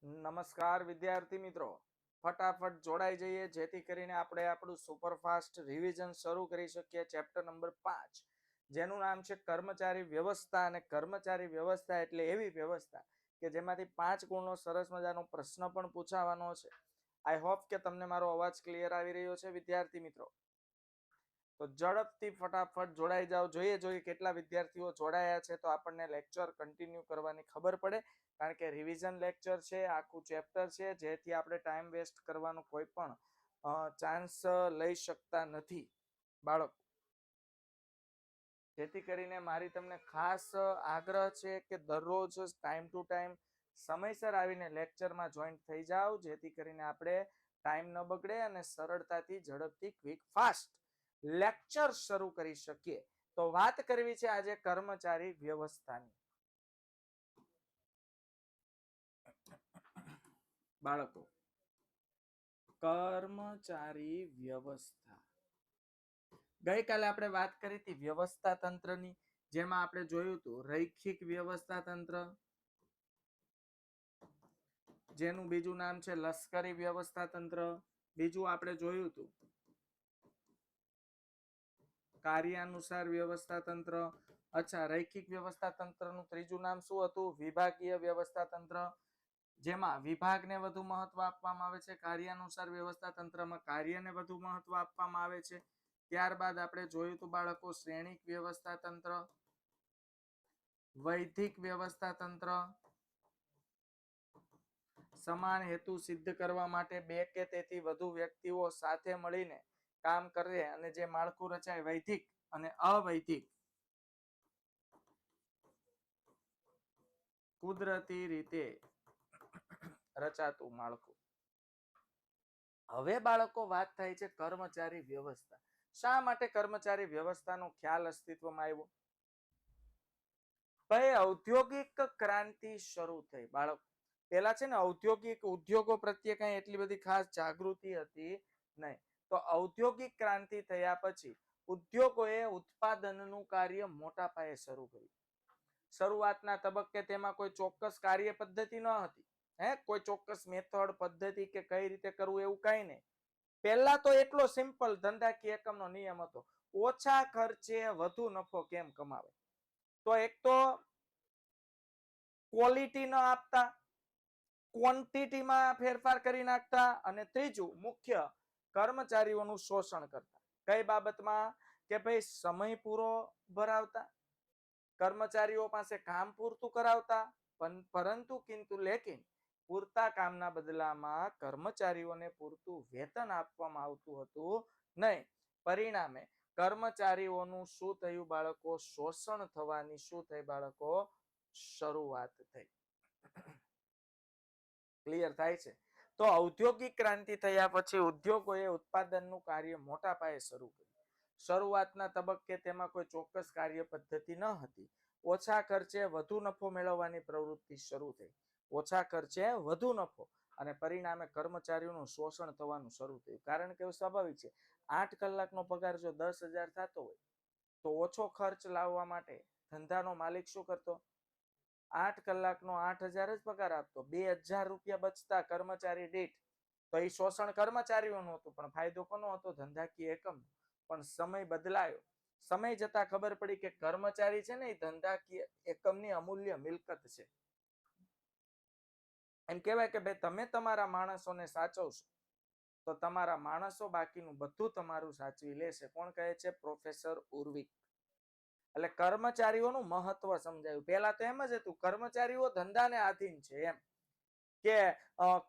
નમસ્કાર વિદ્યાર્થી મિત્રો, ફટાફટ જોડાઈ જઈએ જેથી કરીને આપણે આપણું સુપરફાસ્ટ રિવિઝન શરૂ કરી શકીએ. ચેપ્ટર નંબર 5 જેનું નામ છે કર્મચારી વ્યવસ્થા. અને કર્મચારી વ્યવસ્થા એટલે એવી વ્યવસ્થા કે જેમાંથી 5 ગુણનો સરસ મજાનો પ્રશ્ન પણ પૂછાવાનો છે. આઈ હોપ કે તમને મારો અવાજ ક્લિયર આવી રહ્યો છે વિદ્યાર્થી મિત્રો. તો ઝડપથી ફટાફટ જોડાઈ જાઓ. જોઈએ કેટલા વિદ્યાર્થીઓ જોડાયા છે તો આપણને લેક્ચર કન્ટિન્યુ કરવાની ખબર પડે, કારણ કે રિવિઝન લેક્ચર છે, આખું ચેપ્ટર છે, જેથી આપણે ટાઈમ વેસ્ટ કરવાનો કોઈ પણ ચાન્સ લઈ શકતા નથી બાળકો. જેથી કરીને મારી તમને ખાસ આગ્રહ છે કે દરરોજ ટાઈમ ટુ ટાઈમ સમયસર આવીને લેક્ચરમાં જોઈન્ટ થઈ જાઓ, જેથી કરીને આપણે ટાઈમ ન બગડે અને સરળતાથી ઝડપથી ક્વિક ફાસ્ટ લેક્ચર શરૂ કરી શકીએ. તો વાત કરવી છે આજે કર્મચારી વ્યવસ્થાની. બાળકો, કર્મચારી વ્યવસ્થા ગઈકાલે આપણે વાત કરી હતી વ્યવસ્થા તંત્રની, જેમાં આપણે જોયું હતું રૈખિક વ્યવસ્થા તંત્ર, જેનું બીજું નામ છે લશ્કરી વ્યવસ્થા તંત્ર. બીજું આપણે જોયું હતું કાર્યાનુસાર વ્યવસ્થા તંત્ર. અચ્છા, રૈખિક વ્યવસ્થા તંત્રનું ત્રીજું નામ શું હતું? વિભાગીય વ્યવસ્થા તંત્ર, જેમાં વિભાગને વધુ મહત્વ આપવામાં આવે છે. કાર્યાનુસાર વ્યવસ્થા તંત્રમાં કાર્યને વધુ મહત્વ આપવામાં આવે છે. ત્યારબાદ આપણે જોયું હતું બાળકો શ્રેણિક વ્યવસ્થા તંત્ર, વૈધિક વ્યવસ્થા તંત્ર. સમાન હેતુ સિદ્ધ કરવા માટે બે કે તેથી વધુ વ્યક્તિઓ સાથે મળીને કામ કરે અને જે માળખું રચાય વૈધિક અને અવૈધિક કુદરતી રીતે રચાતું માળખું. હવે બાળકો વાત થાય છે કર્મચારી વ્યવસ્થા. શા માટે કર્મચારી વ્યવસ્થાનો ખ્યાલ અસ્તિત્વમાં આવ્યો? ભાઈ, ઔદ્યોગિક ક્રાંતિ શરૂ થઈ બાળકો. પેલા છે ને ઔદ્યોગિક ઉદ્યોગો પ્રત્યે કઈ એટલી બધી ખાસ જાગૃતિ હતી નહીં. તો ઔદ્યોગિક ક્રાંતિ થયા પછી ઉદ્યોગોએ ઉત્પાદનનું કાર્ય મોટા પાયે શરૂ કર્યું. શરૂઆતના તબક્કે તેમાં કોઈ ચોક્કસ કાર્ય પદ્ધતિ ન હતી. કોઈ ચોક્કસ મેથડ પદ્ધતિ કે કઈ રીતે કરવું એવું કઈ નહીં. પહેલા તો એટલો સિમ્પલ ધંધાકીય એકમનો નિયમ હતો, ઓછા ખર્ચે વધુ નફો કેમ કમાવે. તો એક તો ક્વોલિટી ન આપતા, ક્વોન્ટિટીમાં ફેરફાર કરી નાખતા, અને ત્રીજું મુખ્ય કર્મચારીઓનું શોષણ કરતા. કઈ બાબતમાં? કે ભાઈ સમય પૂરો ભરાવતા, કર્મચારીઓ પાસે કામ પૂરતું કરાવતા, પરંતુ કિંતુ લેકિન પૂરતા કામના બદલામાં કર્મચારીઓને પૂરતું વેતન આપવામાં આવતું હતું નહીં. પરિણામે કર્મચારીઓનું શું થયું બાળકો? શોષણ થવાની શું થઈ બાળકો? શરૂઆત થઈ. ક્લિયર થાય છે? તો ઔદ્યોગિક ક્રાંતિ થયા પછી ઉદ્યોગોએ ઉત્પાદનનું કાર્ય મોટા પાયે શરૂ કર્યું. શરૂઆતના તબક્કે તેમાં કોઈ ચોક્કસ કાર્ય પદ્ધતિ ન હતી. ઓછા ખર્ચે વધુ નફો મેળવવાની પ્રવૃત્તિ શરૂ થઈ. ઓછા ખર્ચે વધુ નફો, અને પરિણામે કર્મચારીઓનું શોષણ થવાનું શરૂ થયું. કારણ કે સ્વાભાવિક છે, 8 કલાકનો પગાર જો 10,000 થતો હોય તો ઓછો ખર્ચ લાવવા માટે ધંધાનો માલિક શું કરતો? 8 કલાકનો 8,000 જ પગાર આપતો. 2,000 રૂપિયા બચતા કર્મચારી દીઠ. તો એ શોષણ કર્મચારીઓનું હતું, પણ ફાયદો કોનો હતો? ધંધાકીય એકમ. પણ સમય બદલાયો. સમય જતા ખબર પડી કે કર્મચારી છે ને એ ધંધાકીય એકમની અમૂલ્ય મિલકત છે. એમ કહેવાય કે ભાઈ તમે તમારા માણસોને સાચવશો તો તમારા માણસો બાકીનું બધું તમારું સાચવી લેશે. કોણ કહે છે? પ્રોફેસર ઉર્વિક. એટલે કર્મચારીઓનું મહત્વ સમજાયું. પહેલા તો એમ જ હતું કર્મચારીઓ ધંધાને આધીન છે, એમ કે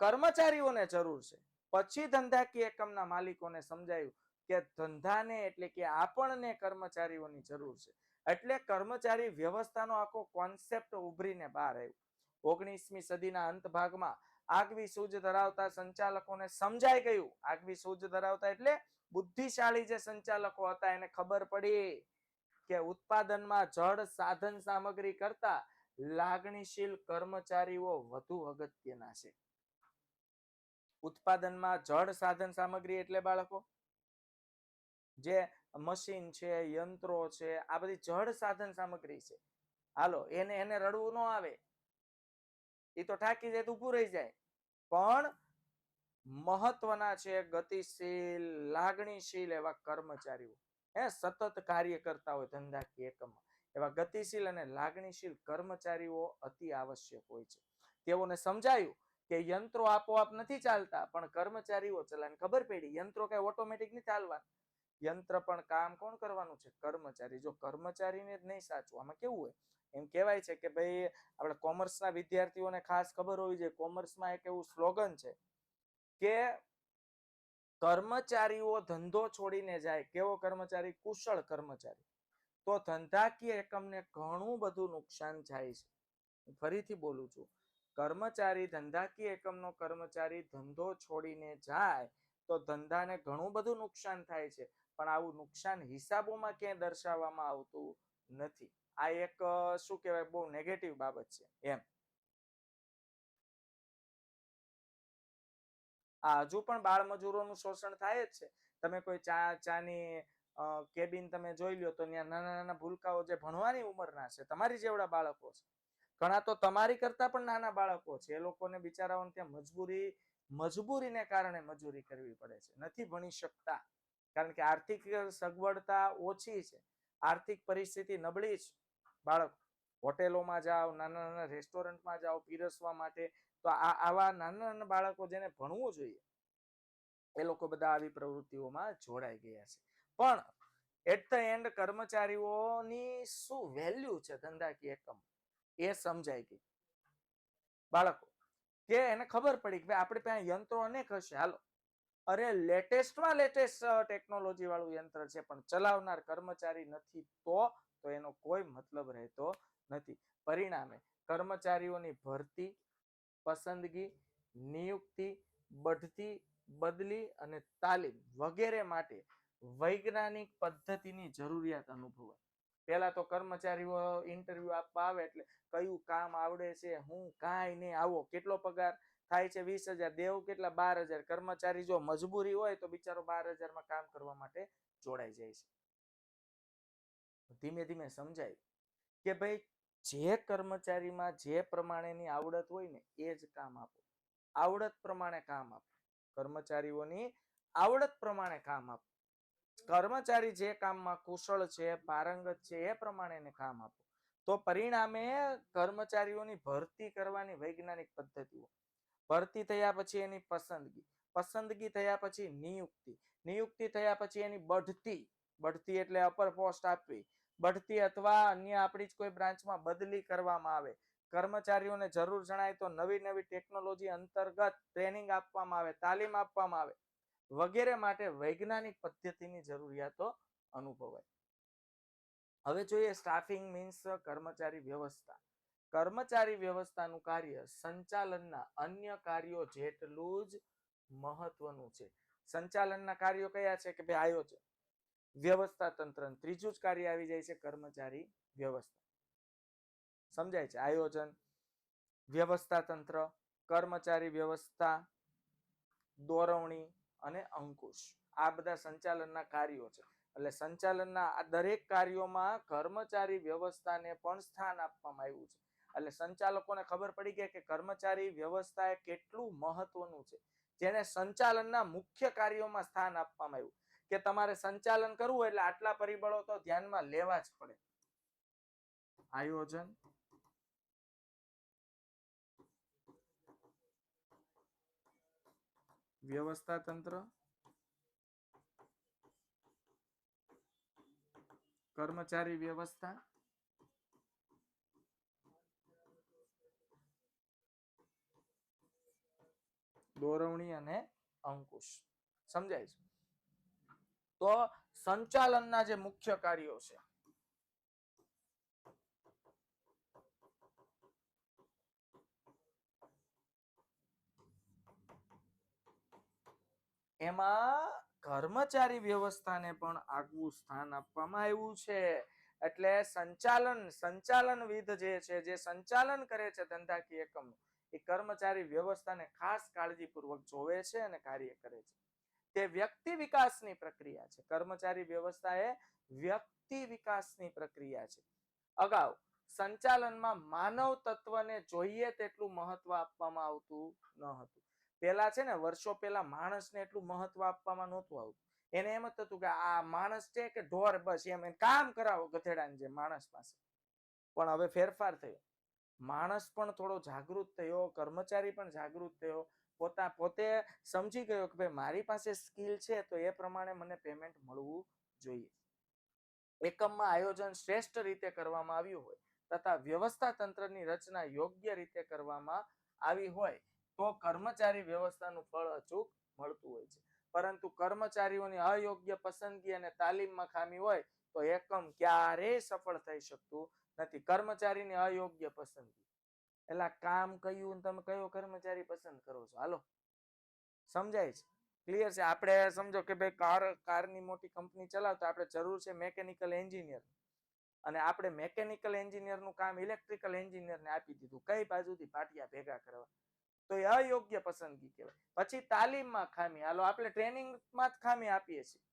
કર્મચારીઓને જરૂર છે. પછી ધંધાકીય એકમના માલિકોને સમજાયું કે ધંધાને એટલે કે આપણને કર્મચારીઓની જરૂર છે. એટલે કર્મચારી વ્યવસ્થાનો આખો કોન્સેપ્ટ ઉભરીને બહાર આવ્યો. 19મી સદીના અંત ભાગમાં આગવી સૂઝ ધરાવતા સંચાલકોને સમજાઈ ગયું. આગવી સૂઝ ધરાવતા એટલે બુદ્ધિશાળી જે સંચાલકો હતા એને ખબર પડી કે ઉત્પાદનમાં જડ સાધન સામગ્રી કરતા લાગણીશીલ કર્મચારીઓ વધુ અગત્યના છે. ઉત્પાદનમાં જડ સાધન સામગ્રી એટલે બાળકો જે મશીન છે, યંત્રો છે, આ બધી જડ સાધન સામગ્રી છે. હાલો, એને રડવું ન આવે, એ તો થાકી જાય તો ઊભું રહી જાય. પણ મહત્વના છે ગતિશીલ લાગણીશીલ એવા કર્મચારીઓ, સતત કાર્ય કરતા હોય ધંધાકીય એકમમાં, એવા ગતિશીલ અને લાગણીશીલ કર્મચારીઓ અતિ આવશ્યક હોય છે. તેઓને સમજાયું કે યંત્રો આપોઆપ નથી ચાલતા, પણ કર્મચારીઓ ચલાવે. ખબર પડી યંત્રો કઈ ઓટોમેટિક નહીં ચાલવાના, યંત્ર પણ કામ કોણ કરવાનું છે? કર્મચારી. જો કર્મચારીને જ નહીં સાચવું, આમાં કેવું હોય, એમ કહેવાય છે કે ભાઈ આપણે કોમર્સના વિદ્યાર્થીઓને ખાસ ખબર હોવી જોઈએ, કોમર્સમાં એક એવું સ્લોગન છે કે કર્મચારીઓ ધંધો છોડીને જાય. કેવો કર્મચારી? કુશળ કર્મચારી. તો ધંધાકીય એકમને ઘણું બધું નુકસાન થાય છે. ફરીથી બોલું છું, કર્મચારી ધંધાકીય એકમનો કર્મચારી ધંધો છોડીને જાય તો ધંધાને ઘણું બધું નુકસાન થાય છે, પણ આવું નુકસાન હિસાબોમાં ક્યાંય દર્શાવવામાં આવતું નથી. આ એક શું કહેવાય, બહુ નેગેટિવ બાબત છે એમ. આ હજુ પણ બાળ મજૂરોનું શોષણ થાય જ છે. તમે કોઈ ચાની કેબિન તમે જોઈ લો તો ત્યાં નાના નાના ભૂલકાઓ જે ભણવાની ઉંમરના છે, તમારી જેવડા બાળકો છે, ઘણા તો તમારી કરતા પણ નાના બાળકો છે, એ લોકોને બિચારાઓને ત્યાં મજબૂરીને કારણે મજૂરી કરવી પડે છે, નથી ભણી શકતા, કારણ કે આર્થિક સગવડતા ઓછી છે, આર્થિક પરિસ્થિતિ નબળી છે. બાળક હોટેલોમાં જાઓ, નાના નાના રેસ્ટોરન્ટમાં જાઓ પીરસવા માટે, તો આવા નાના નાના બાળકો જેને ભણવું જોઈએ એ લોકો બધા આવી પ્રવૃત્તિઓમાં જોડાઈ ગયા છે. પણ એટ ધ એન્ડ કર્મચારીઓની શું વેલ્યુ છે ધંધાકીય એકમ એ સમજાઈ ગઈ. બાળકો કે એને ખબર પડી કે આપણે ત્યાં યંત્રો અનેક હશે, હાલો અરે લેટેસ્ટમાં લેટેસ્ટ ટેકનોલોજી વાળું યંત્ર છે, પણ ચલાવનાર કર્મચારી નથી તો એનો કોઈ મતલબ રહેતો નથી. પરિણામે કર્મચારીઓની ભરતી, પસંદગી, નિયુક્તિ, બઢતી, બદલી અને તાલીમ વગેરે માટે વૈજ્ઞાનિક પદ્ધતિની જરૂરિયાત અનુભવાય. પેલા તો કર્મચારીઓ ઇન્ટરવ્યુ આપવા આવે એટલે કયું કામ આવડે છે, હું કાંઈ નહીં, આવો કેટલો પગાર થાય છે? 20,000. દેવું કેટલા? 12,000. કર્મચારી જો મજબૂરી હોય તો બિચારો 12,000 કામ કરવા માટે જોડાઈ જાય છે. ધીમે ધીમે સમજાય કે ભાઈ જે કર્મચારીમાં જે પ્રમાણેની આવડત હોય ને એ જ કામ આપો, આવડત પ્રમાણે કામ આપો, કર્મચારીઓની આવડત પ્રમાણે કામ આપો. કર્મચારી જે કામમાં કુશળ છે, પારંગત છે, એ પ્રમાણે કામ આપો. તો પરિણામે કર્મચારીઓની ભરતી કરવાની વૈજ્ઞાનિક પદ્ધતિઓ, ભરતી થયા પછી એની પસંદગી, પસંદગી થયા પછી નિયુક્તિ, નિયુક્તિ થયા પછી એની બઢતી, બઢતી એટલે અપર પોસ્ટ આપવી, બઢતી અથવા અન્ય આપણી જ કોઈ બ્રાન્ચમાં બદલી કરવામાં આવે. કર્મચારીઓને જરૂર જણાય તો નવી નવી ટેકનોલોજી અંતર્ગત ટ્રેનિંગ આપવામાં આવે, તાલીમ આપવામાં આવે વગેરે માટે વૈજ્ઞાનિક પદ્ધતિની જરૂરિયાતો અનુભવાય. હવે જોઈએ સ્ટાફિંગ મીન્સ કર્મચારી વ્યવસ્થા. કર્મચારી વ્યવસ્થાનું કાર્ય સંચાલનના અન્ય કાર્યો જેટલું જ મહત્વનું છે. સંચાલનના કાર્યો કયા છે? કે ભાઈ આયોજન, વ્યવસ્થા તંત્ર. ત્રીજું જ કાર્ય આવી જાય છે કર્મચારી વ્યવસ્થા. સમજાય છે? આયોજન, વ્યવસ્થા તંત્ર, કર્મચારી વ્યવસ્થા, દોરવણી અને અંકુશ, આ બધા સંચાલનના કાર્યો છે. એટલે સંચાલનના આ દરેક કાર્યોમાં કર્મચારી વ્યવસ્થાને પણ સ્થાન આપવામાં આવ્યું છે. એટલે સંચાલકોને ખબર પડી ગઈ કે કર્મચારી વ્યવસ્થા એ કેટલું મહત્વનું છે, જેને સંચાલનના મુખ્ય કાર્યોમાં સ્થાન આપવામાં આવ્યું કે તમારે સંચાલન કરવું એટલે આટલા પરિબળો તો ધ્યાનમાં લેવા જ પડે. આયોજન, વ્યવસ્થા તંત્ર, કર્મચારી વ્યવસ્થા, દોરવણી અને અંકુશ. સમજાય છે? તો સંચાલનના જે મુખ્ય કાર્યો છે એમાં કર્મચારી વ્યવસ્થાને પણ આગવું સ્થાન આપવામાં આવ્યું છે. એટલે સંચાલનવિદ જે છે, જે સંચાલન કરે છે ધંધાકીય એકમ, એ કર્મચારી વ્યવસ્થાને ખાસ કાળજીપૂર્વક જોવે છે અને કાર્ય કરે છે. તે વ્યક્તિ વિકાસની પ્રક્રિયા છે. કર્મચારી વ્યવસ્થા એ વ્યક્તિ વિકાસની પ્રક્રિયા છે. અગાઉ સંચાલનમાં માનવ તત્વને જોઈએ તેટલું મહત્વ આપવામાં આવતું ન હતું. પેલા છે ને વર્ષો પહેલા માણસને એટલું મહત્વ આપવામાં નહોતું આવતું. એને એમ જ હતું કે આ માણસ છે કે ઢોર, બસ એમ કામ કરાવો ગધેડાની જે માણસ પાસે. પણ હવે ફેરફાર થયો, માણસ પણ થોડો જાગૃત થયો, કર્મચારી પણ જાગૃત થયો, પોતે સમજી ગયો કે ભાઈ મારી પાસે સ્કિલ છે તો એ પ્રમાણે મને પેમેન્ટ મળવું જોઈએ. એકમમાં આયોજન શ્રેષ્ઠ રીતે કરવામાં આવ્યું હોય તથા વ્યવસ્થા તંત્રની રચના યોગ્ય રીતે કરવામાં આવી હોય તો કર્મચારી વ્યવસ્થાનું ફળ અચૂક મળતું હોય છે. પરંતુ કર્મચારીઓની અયોગ્ય પસંદગી અને તાલીમમાં ખામી હોય તો એકમ ક્યારેય સફળ થઈ શકતું નથી. કર્મચારીની અયોગ્ય પસંદગી એટલે કામ કયું તમે કયો કર્મચારી પસંદ કરો છો? હાલો, સમજાય છે? ક્લિયર છે? આપણે સમજો કે ભાઈ કારની મોટી કંપની ચલાવતા આપણે જરૂર છે મેકેનિકલ એન્જિનિયર, અને આપણે મેકેનિકલ એન્જિનિયર નું કામ ઇલેક્ટ્રિકલ એન્જિનિયર ને આપી દીધું, કઈ બાજુથી પાટિયા ભેગા કરવા, તો એ અયોગ્ય પસંદગી કહેવાય. પછી તાલીમમાં ખામી, હાલો આપણે ટ્રેનિંગમાં જ ખામી આપીએ છીએ.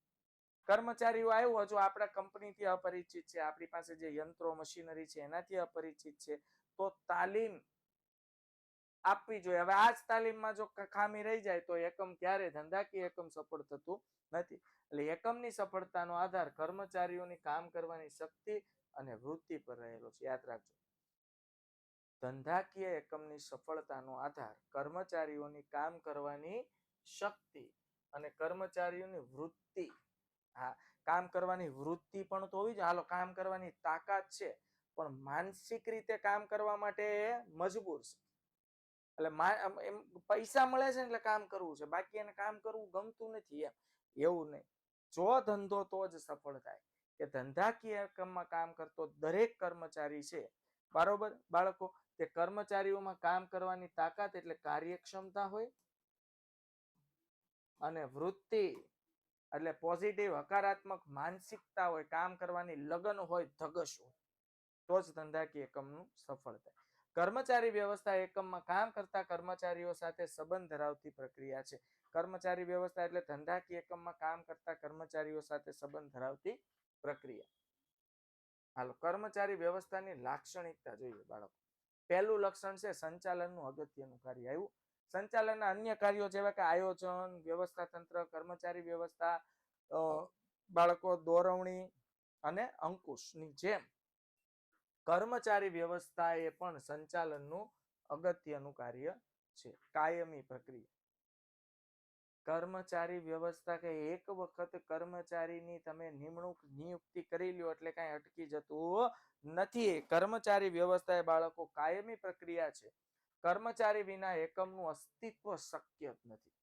કર્મચારીઓ આવ્યો જો આપણા કંપનીથી અપરિચિત છે, આપણી પાસે જે યંત્રો મશીનરી છે એનાથી અપરિચિત છે, તો તાલીમ આપવી જોઈએ. હવે આ જ તાલીમમાં જો ખામી રહી જાય તો એકમ ક્યારે ધંધાકીય એકમ સફળ થતું નથી. એટલે એકમની સફળતાનો આધાર કર્મચારીઓની કામ કરવાની શક્તિ અને વૃત્તિ પર રહેલો છે. યાદ રાખજો, ધંધાકીય એકમની સફળતાનો આધાર કર્મચારીઓની કામ કરવાની શક્તિ અને કર્મચારીઓની વૃત્તિ. હા, કામ કરવાની વૃત્તિ પણ તો હોવી જોઈએ. હાલો, કામ કરવાની તાકાત છે પણ માનસિક રીતે કામ કરવા માટે મજબૂર છે. એટલે એમ પૈસા મળે છે એટલે કામ કરવું છે, બાકી એને કામ કરવું ગમતું નથી એમ. એવું નહીં. જો ધંધો તો જ સફળ થાય કે ધંધાકીય એકમમાં કામ કરતો દરેક કર્મચારી છે, બરોબર બાળકો, તે કર્મચારીઓમાં કામ કરવાની તાકાત એટલે કાર્યક્ષમતા હોય અને વૃત્તિ એટલે પોઝિટિવ હકારાત્મક માનસિકતા હોય, કામ કરવાની લગન હોય, ધગશ હોય, તો જ ધંધાકીય એકમનું સફળ થાય. કર્મચારી વ્યવસ્થા એકમમાં કામ કરતા કર્મચારીઓ સાથે સંબંધ ધરાવતી પ્રક્રિયા છે. કર્મચારી વ્યવસ્થા એટલે ધંધાકીય એકમમાં કામ કરતા કર્મચારીઓ સાથે સંબંધ ધરાવતી પ્રક્રિયા. હાલો, કર્મચારી વ્યવસ્થાની લાક્ષણિકતા જોઈએ બાળકો. પહેલું લક્ષણ છે સંચાલનનું અગત્યનું કાર્ય. આવ્યું. સંચાલનના અન્ય કાર્યો જેવા કે આયોજન, વ્યવસ્થા તંત્ર, કર્મચારી વ્યવસ્થા, બાળકો દોરવણી અને અંકુશની જેમ કર્મચારી વ્યવસ્થા એ પણ સંચાલનનું અગત્યનું કાર્ય છે. કાયમી પ્રક્રિયા. કર્મચારી વ્યવસ્થા કે એક વખત કર્મચારીની તમે નિયુક્તિ કરી લ્યો એટલે કઈ અટકી જતું નથી. કર્મચારી વ્યવસ્થા એ બાળકો કાયમી પ્રક્રિયા છે. કર્મચારી વિના એકમનું અસ્તિત્વ શક્ય નથી.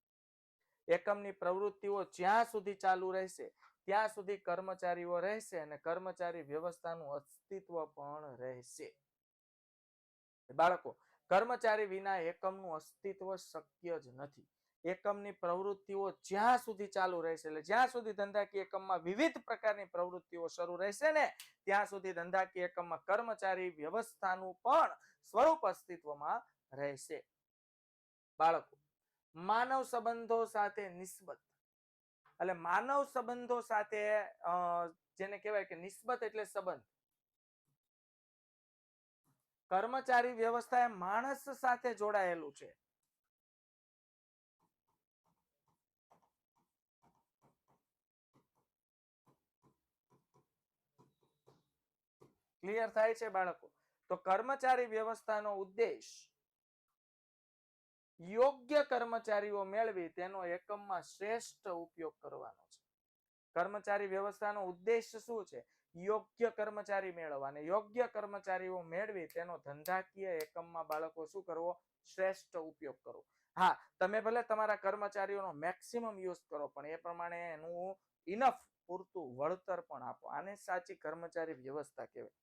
એકમની પ્રવૃત્તિઓ જ્યાં સુધી ચાલુ રહેશે ત્યાં સુધી કર્મચારીઓ રહેશે અને કર્મચારી વ્યવસ્થાનું અસ્તિત્વ પણ રહેશે. બાળકો, કર્મચારી વિના એકમનું અસ્તિત્વ શક્ય જ નથી. એકમની પ્રવૃત્તિઓ જ્યાં સુધી ચાલુ રહેશે, એટલે જ્યાં સુધી ધંધાકીય એકમમાં વિવિધ પ્રકારની પ્રવૃત્તિઓ શરૂ રહેશે ને ત્યાં સુધી ધંધાકીય એકમમાં કર્મચારી વ્યવસ્થાનું પણ સ્વરૂપ અસ્તિત્વમાં રહેશે. બાળકો, માનવ સંબંધો સાથે નિસ્બત એટલે માનવ સંબંધો સાથે જેને કહેવાય કે નિસ્બત એટલે સંબંધ. કર્મચારી વ્યવસ્થા એ માણસ સાથે જોડાયેલું છે. ક્લિયર થાય છે બાળકો? તો કર્મચારી વ્યવસ્થાનો ઉદ્દેશ યોગ્ય કર્મચારીઓ મેળવી તેનો એકમમાં શ્રેષ્ઠ ઉપયોગ કરવાનો છે. કર્મચારી વ્યવસ્થાનો ઉદ્દેશ શું છે? યોગ્ય કર્મચારી મેળવવા, અને યોગ્ય કર્મચારીઓ મેળવી તેનો ધંધાકીય એકમમાં બાળકો શું કરવો? શ્રેષ્ઠ ઉપયોગ કરવો. હા, તમે ભલે તમારા કર્મચારીઓનો મેક્સિમમ યુઝ કરો પણ એ પ્રમાણે એનું ઇનફ પૂરતું વળતર પણ આપો. આને સાચી કર્મચારી વ્યવસ્થા કહેવાય.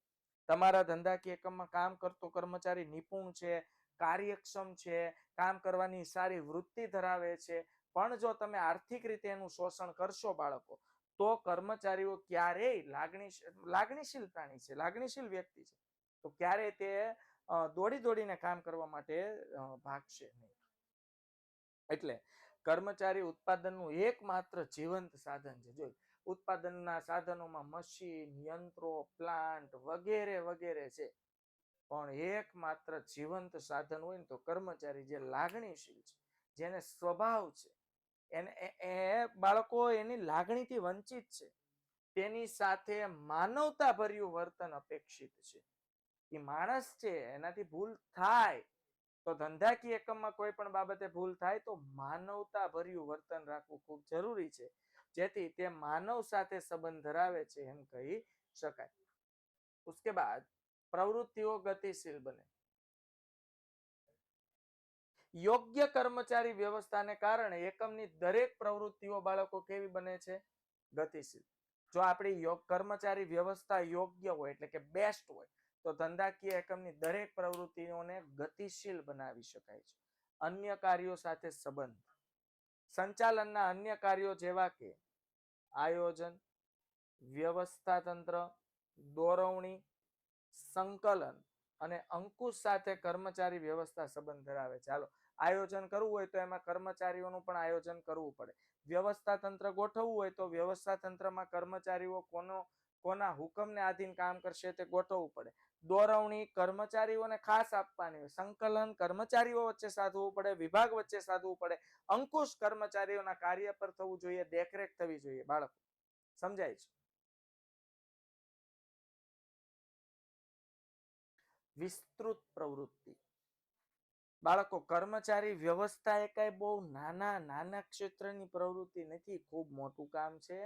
તમારા ધંધાકીય એકમમાં કામ કરતો કર્મચારી નિપુણ છે, કાર્યક્ષમ છે, કામ કરવાની સારી વૃત્તિ ધરાવે છે, પણ જો તમે આર્થિક રીતે એનું શોષણ કરશો બાળકો, તો કર્મચારીઓ ક્યારેય લાગણીશીલ પ્રાણી છે, લાગણીશીલ વ્યક્તિ છે, તો ક્યારેય તે દોડીને કામ કરવા માટે ભાગશે નહીં. એટલે કર્મચારી ઉત્પાદનનું એકમાત્ર જીવંત સાધન છે. જો ઉત્પાદનના સાધનોમાં મશીન, યંત્રો, પ્લાન્ટ વગેરે વગેરે છે, પણ એકમાત્ર જીવંત સાધન હોય ને તો કર્મચારી જે લાગણીશીલ છે, જેને સ્વભાવ છે, એ બાળકો એની લાગણીથી વંચિત છે, તેની સાથે માનવતાભર્યું વર્તન અપેક્ષિત છે. એ માણસ છે, એનાથી ભૂલ થાય તો ધંધાકીય એકમમાં કોઈ પણ બાબતે ભૂલ થાય તો માનવતાભર્યું વર્તન રાખવું ખૂબ જરૂરી છે, જેથી તે માનવ સાથે સંબંધ ધરાવે છે એમ કહી શકાય. उसके बाद પ્રવૃત્તિઓ ગતિશીલ બને. યોગ્ય કર્મચારી વ્યવસ્થાને કારણે એકમની દરેક પ્રવૃત્તિઓ બાળકો કેવી બને છે? ગતિશીલ. જો આપણી કર્મચારી વ્યવસ્થા યોગ્ય હોય એટલે કે બેસ્ટ હોય તો ધંધાકીય એકમની દરેક પ્રવૃત્તિઓને ગતિશીલ બનાવી શકાય છે. અન્ય કાર્યો સાથે સંબંધ. સંચાલનના અન્ય કાર્યો જેવા કે આયોજન, વ્યવસ્થા તંત્ર, દોરવણી, સંકલન અને અંકુશ સાથે કર્મચારી વ્યવસ્થા સંબંધ ધરાવે છે. ચાલો, આયોજન કરવું હોય તો એમાં કર્મચારીઓનું પણ આયોજન કરવું પડે. વ્યવસ્થા તંત્ર ગોઠવવું હોય તો વ્યવસ્થા તંત્રમાં કર્મચારીઓ કોના હુકમને આધીન કામ કરશે તે ગોઠવવું પડે. દોરવણી કર્મચારીઓને ખાસ આપવાની હોય. સંકલન કર્મચારીઓ વચ્ચે સાધવું પડે, વિભાગ વચ્ચે સાધવું પડે. અંકુશ કર્મચારીઓના કાર્ય પર થવું જોઈએ, દેખરેખ થવી જોઈએ. બાળકો સમજાય છે? વિસ્તૃત પ્રવૃત્તિ. બાળકો કર્મચારી વ્યવસ્થા એ કઈ બહુ નાના ક્ષેત્રની પ્રવૃત્તિ નથી, ખૂબ મોટું કામ છે.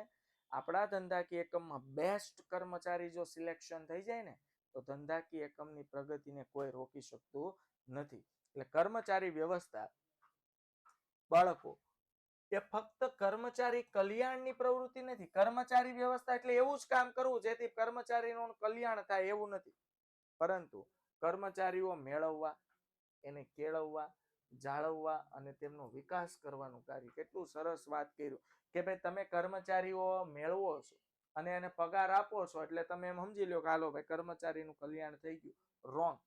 આપણા ધંધાકીય એકમમાં બેસ્ટ કર્મચારી જો સિલેક્શન થઈ જાય ને તો ધંધાકીય એકમની પ્રગતિને કોઈ રોકી શકતું નથી. એટલે કર્મચારી વ્યવસ્થા બાળકો એ ફક્ત કર્મચારી કલ્યાણની પ્રવૃત્તિ નથી. કર્મચારી વ્યવસ્થા એટલે એવું જ કામ કરવું જેથી કર્મચારીનું કલ્યાણ થાય એવું નથી, પરંતુ કર્મચારીઓ મેળવવા, એને કેળવવા, જાળવવા અને તેમનો વિકાસ કરવાનું કાર્ય. કેટલું સરસ વાત કર્યું કે ભાઈ તમે કર્મચારીઓ મેળવો છો અને એને પગાર આપો છો એટલે તમે એમ સમજી લો કે હાલો ભાઈ કર્મચારીનું કલ્યાણ થઈ ગયું. રોંગ.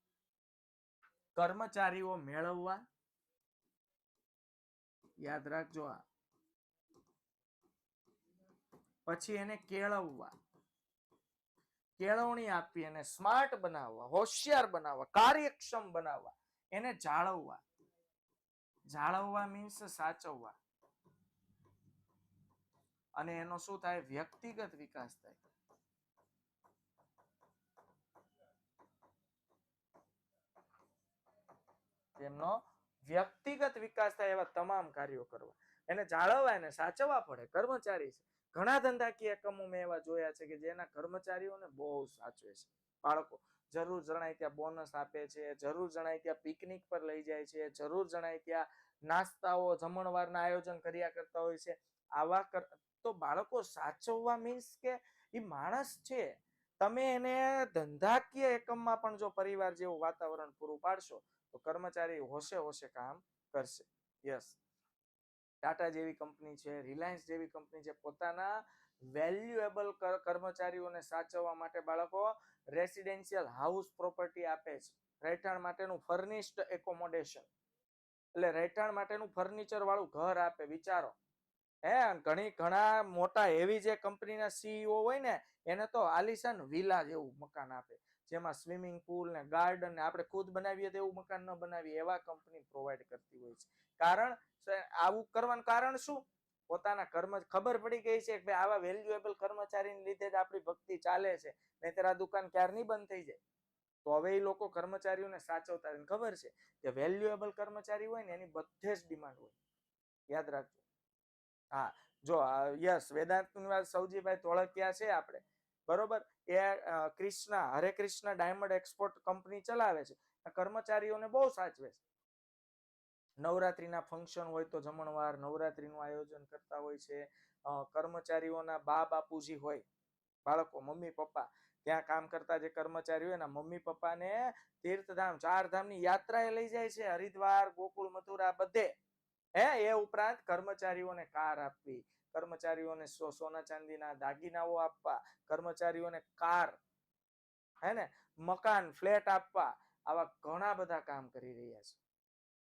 કર્મચારીઓ મેળવવા, યાદ રાખજો આ, પછી એને કેળવવા, કેળવણી આપી એને સ્માર્ટ બનાવવા, હોશિયાર બનાવવા, કાર્યક્ષમ બનાવવા, એને જાળવવા. જાળવવા મીન્સ સાચવવા. અને એનો શું થાય? વ્યક્તિગત વિકાસ થાય. તેમનો વ્યક્તિગત વિકાસ થાય એવા તમામ કાર્યો કરવા. એને જાળવવા, એને સાચવવા પડે. કર્મચારી છે, ઘણા ધંધાકીય એકમો મેં એવા જોયા છે કે જેના કર્મચારીઓને બહુ સાચવે છે. બાળકો જરૂર જણાય ત્યાં બોનસ આપે છે, જરૂર જણાય ત્યાં પિકનિક પર લઈ જાય છે, જરૂર જણાય ત્યાં નાસ્તાઓ જમણવારના આયોજન કર્યા કરતા હોય છે. આવા તો બાળકો સાચવવા મીન્સ કે એ માણસ છે, તમે એને ધંધાકીય એકમમાં પણ જો પરિવાર જેવું વાતાવરણ પૂરું પાડશો તો કર્મચારી હોશે હોશે કામ કરશે. યસ, ટાટા જેવી કંપની છે, રિલાયન્સ જેવી કંપની છે, પોતાના વેલ્યુએબલ કર્મચારીઓને સાચવવા માટે બાળકો રેસિડેન્શિયલ હાઉસ પ્રોપર્ટી આપે છે. રહેઠાણ માટેનું ફર્નિશ્ડ એકોમોડેશન એટલે રહેઠાણ માટેનું ફર્નિચર વાળું ઘર આપે. વિચારો, ઘણા મોટા હેવી જે કંપનીના સીઈઓ હોય ને એને તો આલિશાન વિલા જેવું મકાન આપે, જેમાં સ્વિમિંગ પુલ ને ગાર્ડન ને આપણે ખુદ બનાવીએ તો એવું મકાન ન બનાવીએ એવા કંપની પ્રોવાઈડ કરતી હોય છે. કારણ આવું કરવાનું કારણ શું? પોતાના ખબર પડી ગઈ છે કે આવા વેલ્યુએબલ કર્મચારીને લીધે જ આપણી ભક્તિ ચાલે છે, નહીંતર આ દુકાન ક્યારની બંધ થઈ જાય. તો હવે એ લોકો કર્મચારીઓને સાચવતા ખબર છે કે વેલ્યુએબલ કર્મચારી હોય ને એની બધે જ ડિમાન્ડ હોય. યાદ રાખજો. હા, જો યસ, વેદાંત નિવાસ સૌજીભાઈ ધોળકિયા છે આપણે, બરોબર, એ હરે કૃષ્ણ ડાયમંડ એક્સપોર્ટ કંપની ચલાવે છે. કર્મચારીઓને બહુ સાચવે છે. નવરાત્રીના ફંક્શન હોય તો જમણવાર, નવરાત્રીનું આયોજન કરતા હોય છે. કર્મચારીઓના બા બાપુજી હોય, બાળકો મમ્મી પપ્પા ત્યાં કામ કરતા જે કર્મચારી હોય એના મમ્મી પપ્પાને તીર્થધામ 4 ધામની યાત્રાએ લઈ જાય છે, હરિદ્વાર, ગોકુળ, મથુરા બધે. એ ઉપરાંત કર્મચારીઓને કાર આપવી, કર્મચારીઓને સોના ચાંદીના દાગીનાઓ આપવા, કર્મચારીઓને કાર, મકાન, ફ્લેટ આપવા, આવા ઘણા બધા કામ કરી રહ્યા છે.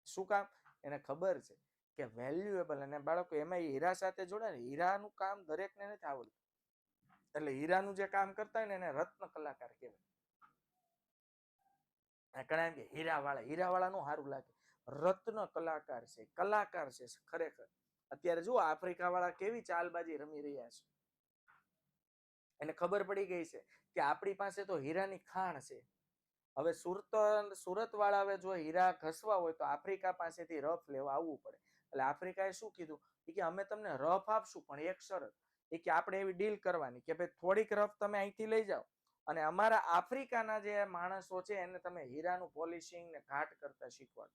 શું કામ? એને ખબર છે કે વેલ્યુએબલ, અને બાળકો એમાં હીરા સાથે જોડાય ને, હીરાનું કામ દરેકને નથી આવડતું. એટલે હીરાનું જે કામ કરતા હોય ને એને રત્ન કલાકાર કહેવાય. ઘણા એમ કે હીરાવાળા નું સારું લાગે, રત્ન કલાકાર છે, કલાકાર છે ખરેખર. અત્યારે જુઓ આફ્રિકા વાળા કેવી ચાલબાજી રમી રહ્યા છે. એને ખબર પડી ગઈ છે કે આપણી પાસે તો હીરાની ખાણ છે. હવે સુરત વાળા હવે જો હીરા ઘસવા હોય તો આફ્રિકા પાસેથી રફ લેવા આવવું પડે. એટલે આફ્રિકાએ શું કીધું કે અમે તમને રફ આપશું પણ એક શરત, એ કે આપણે એવી ડીલ કરવાની કે ભાઈ થોડીક રફ તમે અહીંથી લઈ જાઓ અને અમારા આફ્રિકાના જે માણસો છે એને તમે હીરાનું પોલિશિંગ ને ઘાટ કરતા શીખવાડો.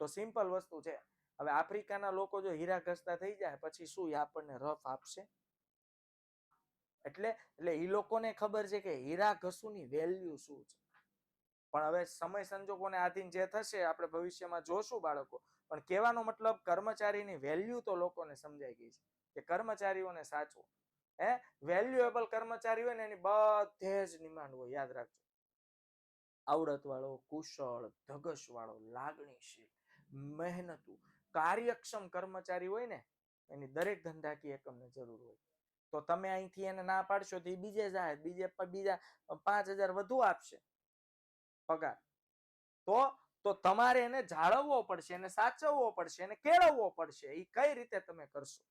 તો સિમ્પલ વસ્તુ છે. હવે આફ્રિકાના લોકો જો હીરા ઘસતા થઈ જાય પછી શું આપણને રફ આપશે? એટલે એ લોકોને ખબર છે કે હીરા ઘસુની વેલ્યુ શું છે. પણ હવે સમય સંજોગોને આધીન જે થશે આપણે ભવિષ્યમાં જોશું બાળકો. પણ કહેવાનો મતલબ કર્મચારીની વેલ્યુ તો લોકોને સમજાઈ ગઈ છે કે કર્મચારીઓને સાચવો. વેલ્યુએબલ કર્મચારી હોય ને એની બધે જ ડિમાન્ડ હોય, યાદ રાખજો. આવડત વાળો, કુશળ, ધગશ વાળો, લાગણીશીલ, મહેનતુ, કાર્યક્ષમ કર્મચારી હોય ને એની દરેક ધંધાકીય એકમને જરૂર હોય. તો તમે અહીંથી એને ના પાડશો તો એ બીજે જાય, બીજા 5,000 વધુ આપશે પગાર. તો તમારે એને જાળવવો પડશે, એને સાચવવો પડશે, એને કેળવવો પડશે. એ કઈ રીતે તમે કરશો?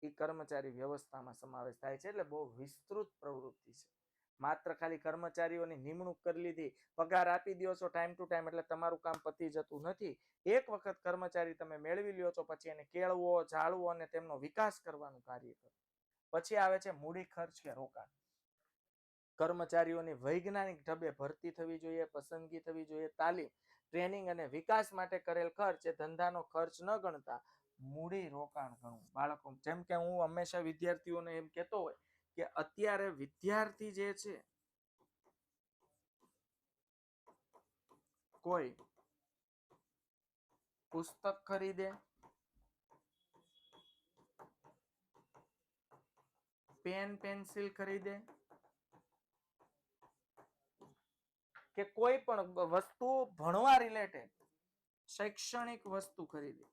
એ કર્મચારી વ્યવસ્થામાં સમાવેશ થાય છે. એટલે બહુ વિસ્તૃત પ્રવૃત્તિ છે. માત્ર ખાલી કર્મચારીઓની નિમણૂક કરી લીધી, પગાર આપી દો છો ટાઈમ ટુ ટાઈમ એટલે તમારું કામ પતી જતું નથી. એક વખત કર્મચારી તમે મેળવી લ્યો છો પછી એને કેળવો, જાળવો અને તેમનો વિકાસ કરવાનું કાર્ય કરો. પછી આવે છે મૂડી ખર્ચ કે રોકાણ. કર્મચારીઓની વૈજ્ઞાનિક ઢબે ભરતી થવી જોઈએ, પસંદગી થવી જોઈએ. તાલીમ, ટ્રેનિંગ અને વિકાસ માટે કરેલ ખર્ચ એ ધંધાનો ખર્ચ ન ગણતા મૂડી રોકાણ ગણવું. બાળકો, જેમ કે હું હંમેશા વિદ્યાર્થીઓને એમ કહેતો હોય કે અત્યારે વિદ્યાર્થી જે છે કોઈ પુસ્તક ખરીદે, પેન પેન્સિલ ખરીદે કે કોઈ પણ વસ્તુ ભણવા રિલેટેડ શૈક્ષણિક વસ્તુ ખરીદે,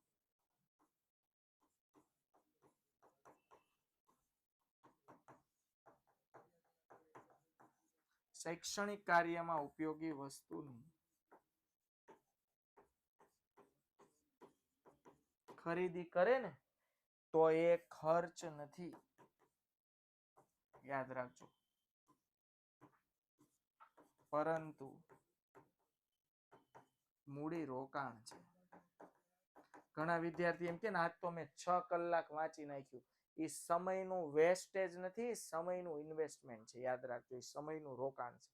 શૈક્ષણિક કાર્યમાં ઉપયોગી વસ્તુની ખરીદી કરે ને તો એ ખર્ચ નથી. યાદ રાખજો. પરંતુ મૂડી રોકાણ છે. ઘણા વિદ્યાર્થી એમ કે આજ તો મેં 6 કલાક વાંચી નાખ્યું. એ સમયનું વેસ્ટેજ નથી, સમયનું ઇન્વેસ્ટમેન્ટ છે. યાદ રાખજો, એ સમયનું રોકાણ છે.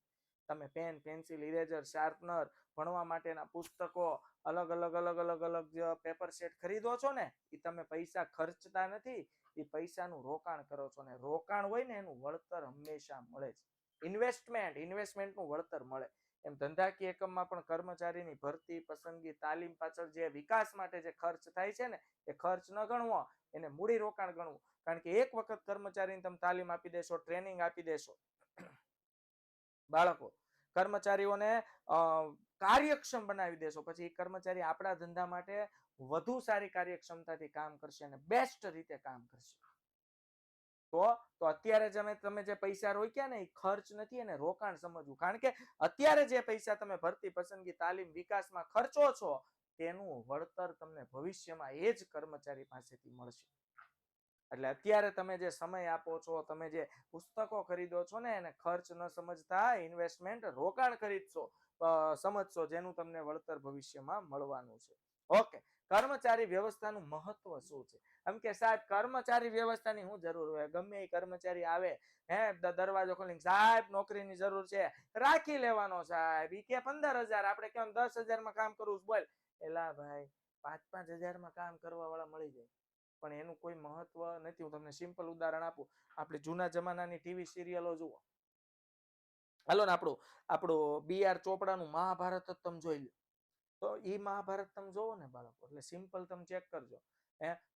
તમે પેન, પેન્સિલ, ઇરેઝર, શાર્પનર, ભણવા માટેના પુસ્તકો, અલગ અલગ પેપર સેટ ખરીદો છો ને, એ તમે પૈસા ખર્ચતા નથી, એ પૈસાનું રોકાણ કરો છો. ને રોકાણ હોય ને એનું વળતર હંમેશા મળે છે. ઇન્વેસ્ટમેન્ટનું વળતર મળે. એમ ધંધાકીય એકમમાં પણ કર્મચારીની ભરતી, પસંદગી, તાલીમ પાછળ જે વિકાસ માટે જે ખર્ચ થાય છે ને એ ખર્ચ ન ગણવો, એને મૂડી રોકાણ ગણવું. કારણ કે એક વખત કર્મચારીને તમે તાલીમ આપી દેશો, ટ્રેનિંગ આપી દેશો, બાળકો કર્મચારીઓને કાર્યક્ષમ બનાવી દેશો, પછી એ કર્મચારી આપણા ધંધા માટે વધુ સારી કાર્યક્ષમતાથી કામ કરશે અને બેસ્ટ રીતે કામ કરશે. તો અત્યારે તમે જે પૈસા રોક્યા ને એ ખર્ચ નથી, એને રોકાણ સમજવું. કારણ કે અત્યારે જે પૈસા તમે ભરતી, પસંદગી, તાલીમ, વિકાસમાં ખર્ચો છો તેનું વળતર તમને ભવિષ્યમાં એ જ કર્મચારી પાસેથી મળશે. એટલે અત્યારે તમે જે સમય આપો છો, તમે જે પુસ્તકો ખરીદો છો ને એને ખર્ચ ન સમજતા ઇન્વેસ્ટમેન્ટ, રોકાણ ખરીદશો, સમજશો, જેનું તમને વળતર ભવિષ્યમાં મળવાનું છે. ઓકે, કર્મચારી વ્યવસ્થાનું મહત્વ શું છે? એમ કે સાહેબ કર્મચારી વ્યવસ્થાની શું જરૂર હોય? ગમે એ કર્મચારી આવે, દરવાજો ખોલીને સાહેબ નોકરીની જરૂર છે, રાખી લેવાનો સાહેબ. ઈ કે 15,000, આપણે કેમ 10,000 કામ કરવું, બોલ. એલા ભાઈ 5,000 માં કામ કરવા વાળા મળી જાય, પણ એનું કોઈ મહત્વ નથી. હું તમને સિમ્પલ ઉદાહરણ આપું. આપણે જૂના જમાનાની ટીવી સિરિયલો જુઓ. હાલો ને આપણું BR ચોપડાનું મહાભારત જ તમે જોઈ લો. તો એ મહાભારત તમે જોવો ને બાળકો, એટલે સિમ્પલ તમે ચેક કરજો.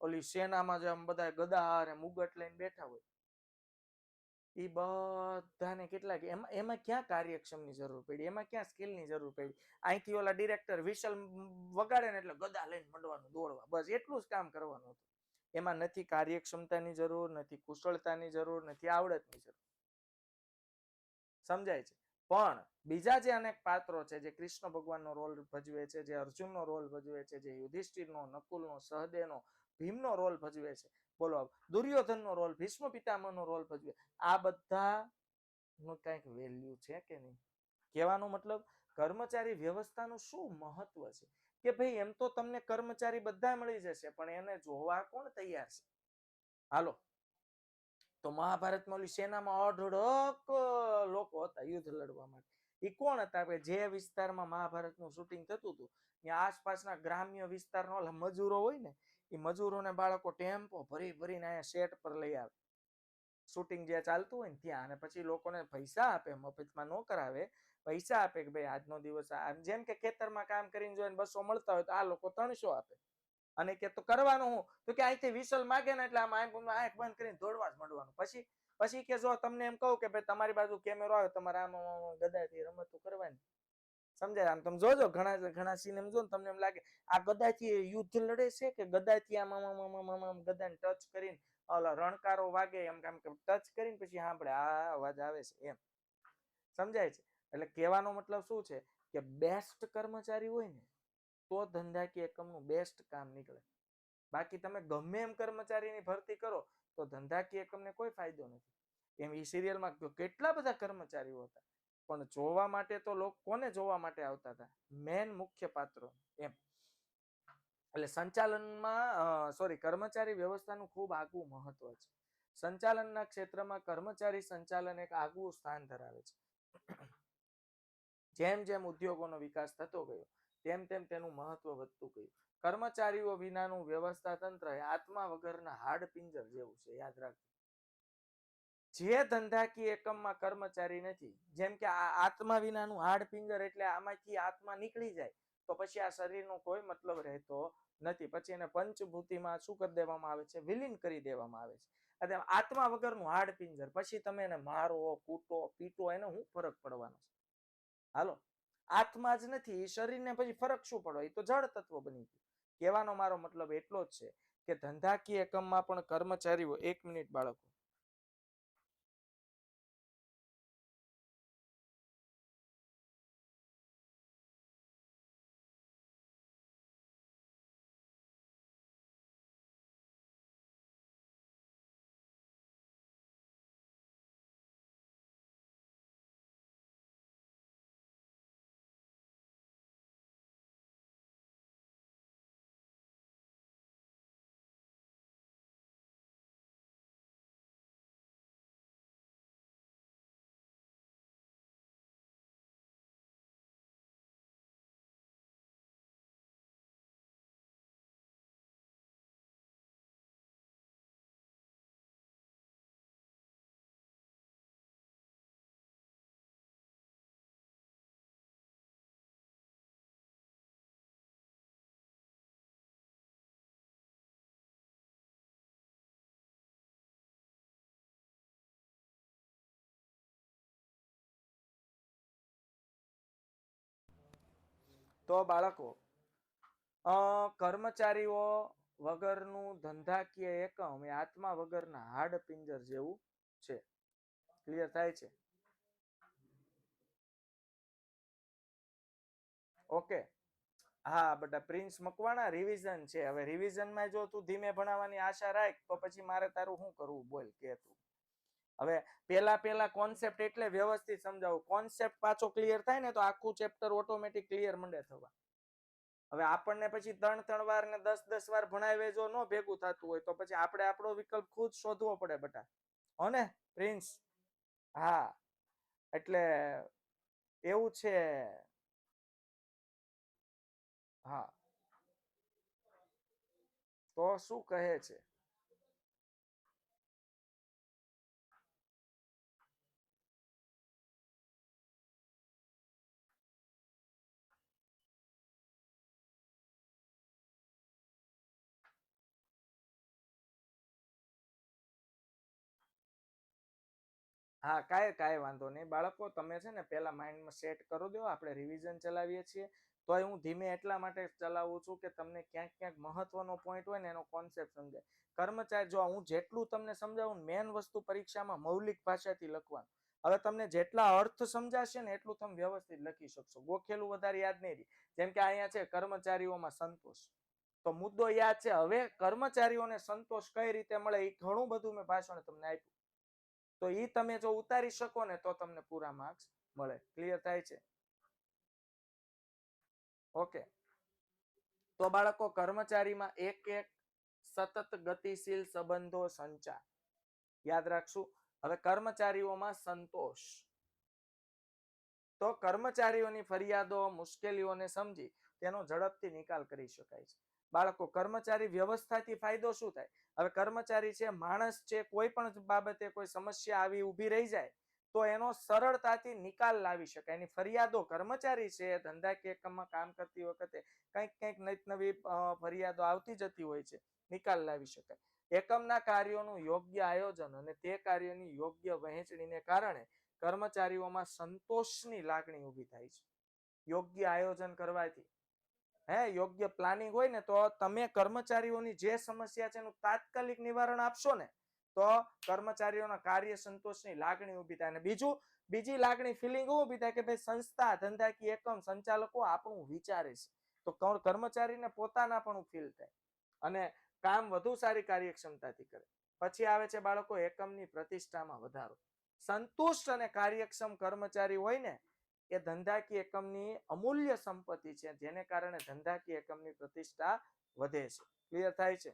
ઓલી સેનામાં જે બધા ગદા અને મુગટ લઈને બેઠા હોય, એ બધાને કેટલા એમાં ક્યાં કાર્યક્ષમની જરૂર પડી, એમાં ક્યાં સ્કિલની જરૂર પડી? અહીંથી ઓલા ડિરેક્ટર વિશલ વગાડે ને એટલે ગદા લઈને મંડવાનું, દોડવા, બસ એટલું જ કામ કરવાનું હતું. એમાં નથી કાર્યક્ષમતાની જરૂર, નથી કુશળતાની જરૂર, નથી આવડતની જરૂર. સમજાય છે? પણ બીજા જે અનેક પાત્રો છે, જે કૃષ્ણ ભગવાનનો રોલ ભજવે છે, જે અર્જુનનો રોલ ભજવે છે, જે યુધિષ્ઠિરનો, નકુલનો, સહદેવનો, ભીમનો રોલ ભજવે છે, બોલો દુર્યોધનનો રોલ, ભીષ્મ પિતામહનો રોલ ભજવે, આ બધા નું કઈક વેલ્યુ છે કે નહીં? કહેવાનો મતલબ કર્મચારી વ્યવસ્થાનું શું મહત્વ છે કે ભાઈ એમ તો તમને કર્મચારી બધા મળી જશે, પણ એને જોવા કોણ તૈયાર છે? હાલો, તો મહાભારતમાં ઓલી સેનામાં અઢળક લોકો હતા યુદ્ધ લડવા માટે. એ કોણ હતા? કે જે વિસ્તારમાં મહાભારતનું શૂટિંગ થતું હતું ત્યાં આસપાસના ગ્રામ્ય વિસ્તારના મજૂરો હોય ને, એ મજૂરોને બાળકો ટેમ્પો ભરી ભરીને અહીંયા સેટ પર લઈ આવે, શૂટિંગ જે ચાલતું હોય ને ત્યાં, અને પછી લોકોને પૈસા આપે, મફતમાં ન કરાવે, પૈસા આપે કે ભાઈ આજનો દિવસ જેમ કે ખેતરમાં કામ કરીને જોઈને 200 મળતા હોય તો આ લોકો 300 આપે. અને કે તો કરવાનું હું તો કે અહીંથી વિસલ માગે ને એટલે આંખ બંધ કરીને દોડવા જ માંડવાનું. પછી કે જો તમને એમ કહું કે ભાઈ તમારી બાજુ કેમેરો આવે, તમારે આમ ગદાથી રમતો કરવાની, સમજાય? આમ તમે જોજો ઘણા સીન એમ જો ને તમને એમ લાગે આ ગદાથી યુદ્ધ લડે છે કે ગદાથી આમ ગદાને ટચ કરીને ઓલા રણકારો વાગે એમ ટચ કરીને પછી સાંભળે આ અવાજ આવે છે, એમ સમજાય છે? એટલે કહેવાનો મતલબ શું છે કે બેસ્ટ કર્મચારી હોય ને તો ધંધાકીય એકમનું બેસ્ટ કામ નીકળે. બાકી તમે ગમે એમ કર્મચારીની ભરતી કરો તો ધંધાકીય એકમને કોઈ ફાયદો નથી. એમ એ સિરિયલમાં કેટલા બધા કર્મચારીઓ હતા, પણ જોવા માટે તો લોકો કોને જોવા માટે આવતા હતા? મેન મુખ્ય પાત્રો, એમ. એટલે સંચાલનમાં કર્મચારી વ્યવસ્થાનું ખૂબ આગવું મહત્વ છે. સંચાલનના ક્ષેત્રમાં કર્મચારી સંચાલન એક આગવું સ્થાન ધરાવે છે. જેમ જેમ ઉદ્યોગોનો વિકાસ થતો ગયો તેમ તેમ તેનું મહત્વ વધતું ગયું. કર્મચારીઓ વિનાનું વ્યવસ્થા તંત્ર એ આત્મા વગરના હાડપિંજર જેવું છે, યાદ રાખજો. જે ધંધાકીય એકમમાં કર્મચારી નથી, જેમ કે આ આત્મા વિનાનું હાડપિંજર, એટલે આમાંથી આત્મા નીકળી જાય તો પછી આ શરીરનો કોઈ મતલબ રહેતો નથી. પછી એને પંચભૂતિમાં શું કરી દેવામાં આવે છે? વિલીન કરી દેવામાં આવે છે. આત્મા વગરનું હાડપિંજર, પછી તમે એને મારો, કૂટો, પીટો, એને શું ફરક પડવાનો છે? હાલો, આત્મા જ નથી, શરીરને પછી ફરક શું પડો? એ તો જળ તત્વ બની ગયું. કહેવાનો મારો મતલબ એટલો જ છે કે ધંધાકીય એકમમાં પણ કર્મચારીઓ, 1 મિનિટ બાળકો, તો બાળકો, કર્મચારીઓ વગરનું ધંધાકીય એકમ એ આત્મા વગરના હાડપિંજર જેવું છે. ક્લિયર થાય છે? ઓકે. હા બેટા, પ્રિન્સ મકવાણા રિવિઝન છે. હવે રિવિઝનમાં જો તું ધીમે ભણાવવાની આશા રાખ તો પછી મારે તારું શું કરવું બોલ કે તું? હવે પેલા કોન્સેપ્ટ એટલે વ્યવસ્થિત સમજાવું. કોન્સેપ્ટ પાછો ક્લિયર થાય ને તો આખું ચેપ્ટર ઓટોમેટિક ક્લિયર મંડે થવા. હવે આપણને પછી 3 વાર ને 10 વાર ભણાવે જો ન ભેગું થતું હોય તો પછી આપણે આપણો વિકલ્પ ખુદ શોધવો પડે બેટા, હો ને પ્રિન્સ? હા, એટલે એવું છે. હા, તો શું કહે છે? હા, કાંઈ વાંધો નહીં બાળકો, તમે છે ને પેલા માઇન્ડમાં સેટ કરો દો. આપણે રિવિઝન ચલાવીએ છીએ તોય હું ધીમે એટલા માટે ચલાવું છું કે તમને ક્યાંક ક્યાંક મહત્વનો પોઈન્ટ હોય ને એનો કોન્સેપ્ટ સમજાય. કર્મચારી, જો હું જેટલું તમને સમજાવું, મેન વસ્તુ પરીક્ષામાં મૌલિક ભાષાથી લખવાનું. હવે તમને જેટલા અર્થ સમજાશે ને એટલું તમે વ્યવસ્થિત લખી શકશો. ગોખેલું વધારે યાદ નહીં રહે. જેમ કે અહીંયા છે કર્મચારીઓમાં સંતોષ, તો મુદ્દો યાદ છે. હવે કર્મચારીઓને સંતોષ કઈ રીતે મળે એ ઘણું બધું મેં ભાષણ તમને આપ્યું, તો એ તમે જો ઉતારી શકો ને તો તમને પૂરા માર્ક્સ મળે. ક્લિયર થાય છે? ઓકે, તો બાળકો કર્મચારીમાં એક એક સતત ગતિશીલ સંબંધો સંચાર યાદ રાખશું. હવે કર્મચારીઓમાં સંતોષ, તો કર્મચારીઓની ફરિયાદો મુશ્કેલીઓને સમજી તેનો ઝડપથી નિકાલ કરી શકાય છે. બાળકો કર્મચારી વ્યવસ્થાથી ફાયદો શું થાય? હવે કર્મચારી છે, માણસ છે, કોઈ પણ બાબતે કોઈ સમસ્યા આવી ઊભી રહી જાય તો એનો સરળતાથી નિકાલ લાવી શકાય. એની ફરિયાદો કર્મચારી છે ધંધાકીય એકમમાં કામ કરતી વખતે કંઈક નવી ફરિયાદો આવતી જતી હોય છે, નિકાલ લાવી શકાય. એકમના કાર્યોનું યોગ્ય આયોજન અને તે કાર્યની યોગ્ય વહેંચણીને કારણે કર્મચારીઓમાં સંતોષની લાગણી ઊભી થાય છે. યોગ્ય આયોજન કરવાથી, યોગ્ય પ્લાનિંગ હોય ને તો તમે કર્મચારીઓની જે સમસ્યા છે એનું તાત્કાલિક નિવારણ આપશો ને તો કર્મચારીઓના કાર્ય સંતોષની લાગણી ઊભી થાય. અને બીજી લાગણી ફિલિંગ ઊભી થાય કે ભાઈ સંસ્થા ધંધાકીય એકમ સંચાલકો આપણું વિચારે છે, તો કર્મચારીને પોતાના પણ ફીલ થાય અને કામ વધુ સારી કાર્યક્ષમતાથી કરે. પછી આવે છે બાળકો એકમની પ્રતિષ્ઠામાં વધારો. સંતુષ્ટ અને કાર્યક્ષમ કર્મચારી હોય ને એ ધંધાકીય એકમની અમૂલ્ય સંપત્તિ છે, જેને કારણે ધંધાકીય એકમની પ્રતિષ્ઠા વધે છે. ક્લિયર થાય છે?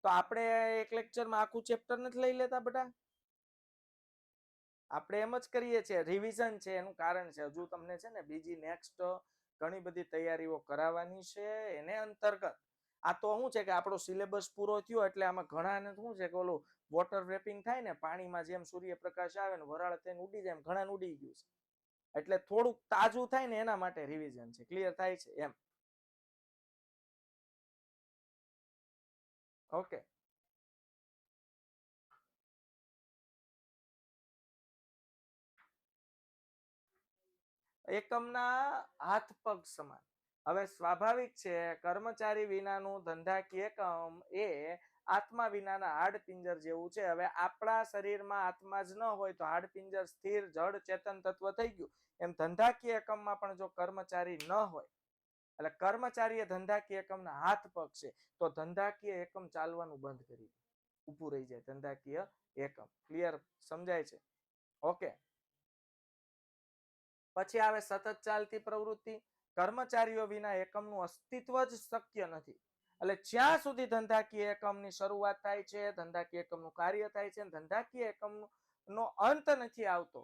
તો આપણે એક લેક્ચરમાં આખું ચેપ્ટર નથી લઈ લેતા બેટા, આપણે એમ જ કરીએ છીએ. રિવિઝન છે એનું કારણ છે હજુ તમને છે ને બીજી નેક્સ્ટ ઘણી બધી તૈયારીઓ કરાવવાની છે. એને અંતર્ગત આ તો શું છે કે આપણો સિલેબસ પૂરો થયો એટલે આમાં ઘણાને શું છે કે ઓલું વોટર રેપિંગ થાય ને, પાણીમાં જેમ સૂર્યપ્રકાશ આવે ને વરાળ થઈને ઉડી જાય, ઘણા ઉડી ગયું છે, એટલે થોડુંક તાજું થાય ને એના માટે રિવિઝન છે. ક્લિયર થાય છે એમ? ઓકે, એકમના હાથ પગ સમાન. હવે સ્વાભાવિક છે કર્મચારી વિનાનું ધંધાકીય એકમ એ આત્મા વિનાના હાડપિંજર જેવું છે. હવે આપણા શરીરમાં આત્મા જ ન હોય તો હાડપિંજર સ્થિર જડ ચેતન તત્વ થઈ ગયું. એમ ધંધાકીય એકમમાં પણ જો કર્મચારી ન હોય, એટલે કર્મચારી ધંધાકીય એકમના હાથ પગ છે, તો ધંધાકીય એકમ ચાલવાનું બંધ કરી દે, ઊભું રહી જાય ધંધાકીય એકમ. ક્લિયર? સમજાય છે? ઓકે, પછી આવે સતત ચાલતી પ્રવૃત્તિ. કર્મચારીઓ વિના એકમનું અસ્તિત્વ જ શક્ય નથી. એટલે જ્યાં સુધી ધંધાકીય એકમની શરૂઆત થાય છે, ધંધાકીય એકમનું કાર્ય થાય છે, ધંધાકીય એકમનો અંત નથી આવતો,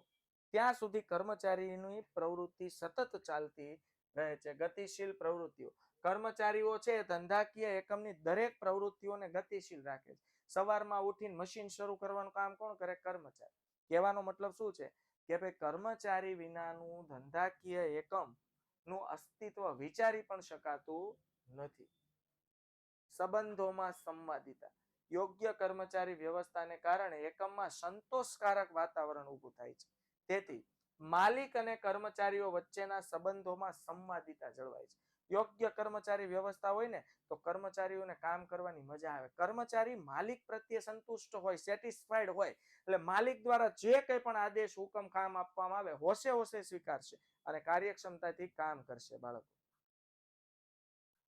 ત્યાં સુધી કર્મચારીની પ્રવૃત્તિ સતત ચાલતી રહે છે. ગતિશીલ પ્રવૃત્તિઓ. કર્મચારીઓ છે ધંધાકીય એકમની દરેક પ્રવૃત્તિઓને ગતિશીલ રાખે છે. સવારમાં ઉઠીને મશીન શરૂ કરવાનું કામ કોણ કરે? કર્મચારી. કહેવાનો મતલબ શું છે કે ભાઈ કર્મચારી વિનાનું ધંધાકીય એકમ નું અસ્તિત્વ વિચારી પણ શકાતું નથી. સંબંધોમાં સંવાદિતા. યોગ્ય કર્મચારી વ્યવસ્થાને કારણે એકમમાં સંતોષકારક વાતાવરણ ઊભું થાય છે. તેથી માલિક અને કર્મચારીઓ વચ્ચેના સંબંધોમાં સંવાદિતા જળવાય છે. યોગ્ય કર્મચારી વ્યવસ્થા હોય ને તો કર્મચારીઓને કામ કરવાની મજા આવે. કર્મચારી માલિક પ્રત્યે સંતુષ્ટ હોય, સેટિસ્ફાઈડ હોય, એટલે માલિક દ્વારા જે કંઈ પણ આદેશ હુકમ કામ આપવામાં આવે હોશે હોશે સ્વીકારશે અને કાર્યક્ષમતાથી કામ કરશે. બાળકો,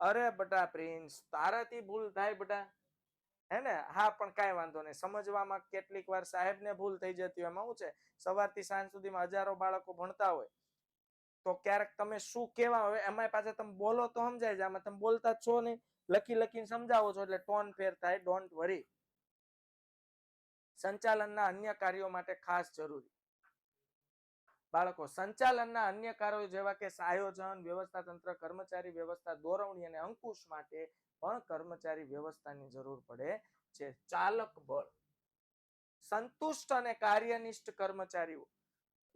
અરે બટા પ્રિન્સ, તારાથી ભૂલ થાય બટા, હે ને? હા, પણ કાંઈ વાંધો નહીં. સમજવામાં કેટલીક વાર સાહેબને ભૂલ થઈ જતી હોય. એમાં શું છે, સવારથી સાંજ સુધીમાં હજારો બાળકો ભણતા હોય તો ક્યારેક તમે શું કહેવા, હવે એમાં પાછા તમે બોલો તો સમજાય જાય, આમાં તમે બોલતા છો નહીં, લખીને સમજાવો છો એટલે ટોન ફેર થાય. Don't worry. સંચાલનના અન્ય કાર્યો માટે ખાસ જરૂરી. બાળકો, સંચાલનના અન્ય કાર્યો જેવા કે આયોજન, વ્યવસ્થા તંત્ર, કર્મચારી વ્યવસ્થા, દોરવણી અને અંકુશ માટે પણ કર્મચારી વ્યવસ્થાની જરૂર પડે છે. ચાલક બળ. સંતુષ્ટ અને કાર્યનિષ્ઠ કર્મચારીઓ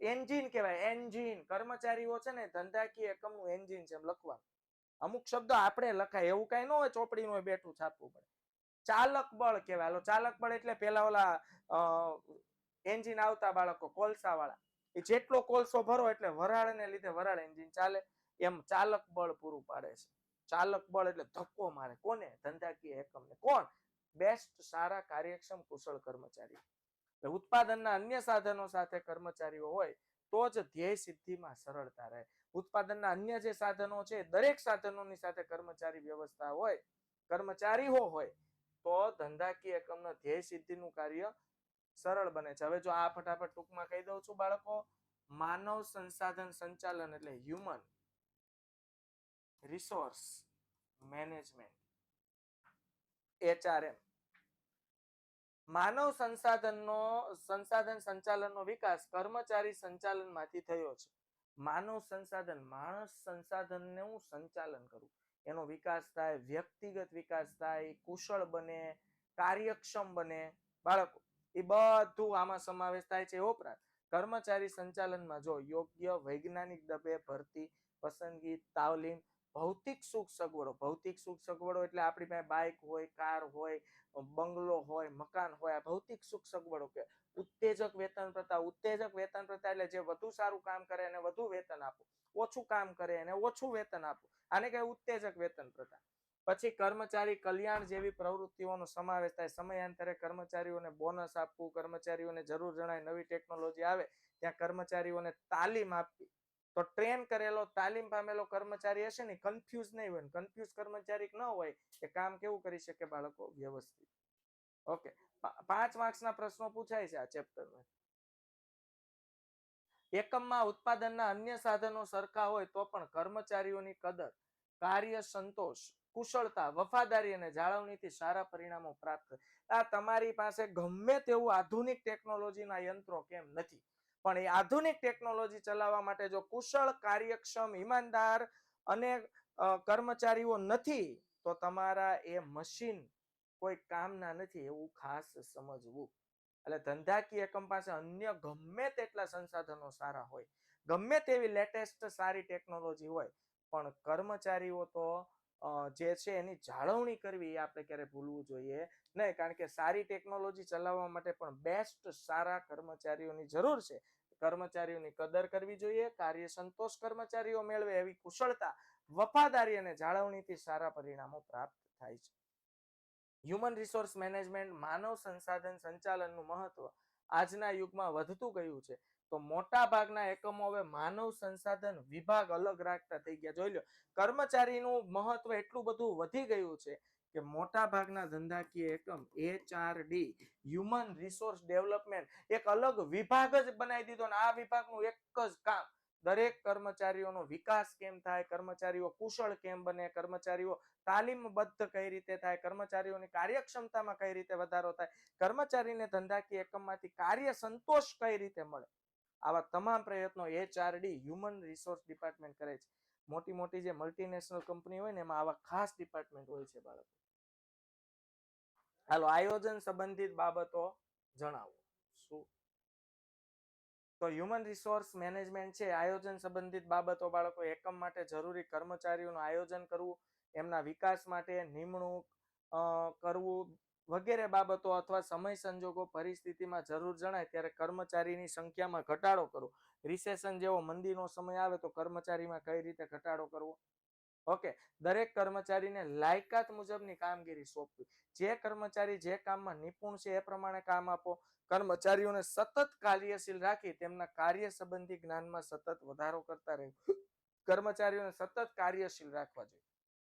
એન્જિન કહેવાય. એન્જિન કર્મચારીઓ છે ને ધંધાકીય એકમનું એન્જિન છે એમ લખવાનું. અમુક શબ્દો આપણે લખાય એવું કઈ ન હોય, ચોપડીનું હોય બેઠું છાપવું પડે. ચાલક બળ કહેવાય. ચાલક બળ એટલે પેલા ઓલા એન્જિન આવતા બાળકો કોલસા વાળા, એ જેટલો કોલસો ભરો એટલે વરાળને લીધે વરાળ એન્જિન ચાલે, એમ ચાલક બળ પૂરું પાડે છે. ચાલક બળ એટલે ધક્કો મારે કોને? ધંધાકીય એકમને. કોણ? બેસ્ટ, સારા, કાર્યક્ષમ, કુશળ કર્મચારી. ઉત્પાદનના અન્ય સાધનો સાથે કર્મચારીઓ હોય તો જ ધ્યેય સિદ્ધિમાં સરળતા રહે. ઉત્પાદનના અન્ય જે સાધનો છે દરેક સાધનોની સાથે કર્મચારી વ્યવસ્થા હોય, કર્મચારીઓ હોય તો ધંધાકીય એકમનો ધ્યેય સિદ્ધિનું કાર્ય સરળ બને છે. હવે જો આ ફટાફટ ટૂંકમાં કહી દઉં છું બાળકો, માનવ સંસાધન સંચાલન એટલે હ્યુમન રિસોર્સ મેનેજમેન્ટ, HRM. માનવ સંસાધન સંચાલનનો વિકાસ કર્મચારી સંચાલનમાંથી થયો છે. માનવ સંસાધન, માણસ સંસાધનનું સંચાલન કરવું, એનો વિકાસ થાય, વ્યક્તિગત વિકાસ થાય, કુશળ બને, કાર્યક્ષમ બને બાળકો, એ બધું આમાં સમાવેશ થાય છે. ઉપરાંત કર્મચારી સંચાલનમાં જો યોગ્ય વૈજ્ઞાનિક ઢબે ભરતી, પસંદગી, તાલીમ, ભૌતિક સુખ સગવડો, ભૌતિક સુખ સગવડો એટલે આપણી પાસે બાઇક હોય, કાર હોય, બંગલો હોય, મકાન હોય, આ ભૌતિક સુખ સગવડો કે ઉત્તેજક વેતન પ્રથા. ઉત્તેજક વેતન પ્રથા એટલે જે વધુ સારું કામ કરે એને વધુ વેતન આપો, ઓછું કામ કરે એને ઓછું વેતન આપો, આને કહેવાય ઉત્તેજક વેતન પ્રથા. પછી કર્મચારી કલ્યાણ જેવી પ્રવૃત્તિઓનો સમાવેશ થાય. સમયાંતરે કર્મચારીઓને બોનસ આપવું, કર્મચારીઓને જરૂર જણાય નવી ટેકનોલોજી આવે ત્યાં કર્મચારીઓને તાલીમ આપવી. તો ટ્રેન કરેલો, તાલીમ પામેલો કર્મચારી હશે ને કન્ફ્યુઝ નહીં હોય, કન્ફ્યુઝ કર્મચારી ન હોય એ કામ કેવું કરી શકે બાળકો? વ્યવસ્થિત. ઓકે, 5 માર્ક્સના પ્રશ્નો પૂછાય છે આ ચેપ્ટરમાં. એકમમાં ઉત્પાદનના અન્ય સાધનો સરખા હોય તો પણ કર્મચારીઓની કદર, કાર્ય સંતોષ, કુશળતા, વફાદારી અને જાળવણીથી સારા પરિણામો પ્રાપ્ત. આ તમારી પાસે ગમે તેવું આધુનિક ટેકનોલોજીના યંત્રો કેમ નથી, પણ એ આધુનિક ટેકનોલોજી ચલાવવા માટે જો કુશળ, કાર્યક્ષમ, ઈમાનદાર અને કર્મચારીઓ નથી તો તમારા એ મશીન કોઈ કામના નથી, એવું ખાસ સમજવું. એટલે ધંધાકીય એકમ પાસે અન્ય ગમે તેટલા સંસાધનો સારા હોય, ગમે તેવી લેટેસ્ટ સારી ટેકનોલોજી હોય, પણ કર્મચારીઓ તો જે છે એની જાળવણી કરવી એ આપણે ક્યારે ભૂલવું જોઈએ નહીં. કારણ કે સારી ટેકનોલોજી ચલાવવા માટે પણ બેસ્ટ સારા કર્મચારીઓની જરૂર છે. કર્મચારીઓની કદર કરવી જોઈએ, કાર્ય સંતોષ કર્મચારીઓ મેળવે એવી કુશળતા, વફાદારી અને જાળવણીથી સારા પરિણામો પ્રાપ્ત થાય છે. હ્યુમન રિસોર્સ મેનેજમેન્ટ, માનવ સંસાધન સંચાલનનું મહત્વ આજના યુગમાં વધતું ગયું છે. તો મોટા ભાગના એકમો હવે માનવ સંસાધન વિભાગ અલગ રાખતા થઈ ગયા. જોઈ લો, કર્મચારીનું મહત્વ એટલું બધું વધી ગયું છે કે મોટા ભાગના ધંધાકીય એકમ HRD, હ્યુમન રિસોર્સ ડેવલપમેન્ટ, એક અલગ વિભાગ જ બનાવી દીધો. અને આ વિભાગનું એક જ કામ દરેક કર્મચારીઓનો વિકાસ કેમ થાય, કર્મચારીઓ કુશળ કેમ બને, કર્મચારીઓ તાલીમબદ્ધ કઈ રીતે થાય, કર્મચારીઓની કાર્યક્ષમતામાં કઈ રીતે વધારો થાય, કર્મચારીને ધંધાકીય એકમમાંથી કાર્ય સંતોષ કઈ રીતે મળે, આવા તમામ પ્રયત્નો HRD હ્યુમન રિસોર્સ ડિપાર્ટમેન્ટ કરે છે. મોટી મોટી જે મલ્ટીનેશનલ કંપની હોય ને એમાં આવા ખાસ ડિપાર્ટમેન્ટ હોય છે બાળકો. હાલો, આયોજન સંબંધિત બાબતો જણાવો. શું? તો હ્યુમન રિસોર્સ મેનેજમેન્ટ છે આયોજન સંબંધિત બાબતો બાળકો. એકમ માટે જરૂરી કર્મચારીઓનું આયોજન કરવું, એમના વિકાસ માટે નિમણૂક કરવું વગેરે બાબતો, અથવા સમય સંજોગો પરિસ્થિતિમાં જરૂર જણાય ત્યારે કર્મચારીની સંખ્યામાં ઘટાડો કરવો. રિસેશન જેવો મંદીનો સમય આવે તો કર્મચારીમાં કઈ રીતે ઘટાડો કરવો. ઓકે, દરેક કર્મચારીને લાયકાત મુજબની કામગીરી સોંપવી. જે કર્મચારી જે કામમાં નિપુણ છે એ પ્રમાણે કામ આપો. કર્મચારીઓને સતત કાર્યશીલ રાખી તેમના કાર્ય સંબંધી જ્ઞાનમાં સતત વધારો કરતા રહેવું. કર્મચારીઓને સતત કાર્યશીલ રાખવા જોઈએ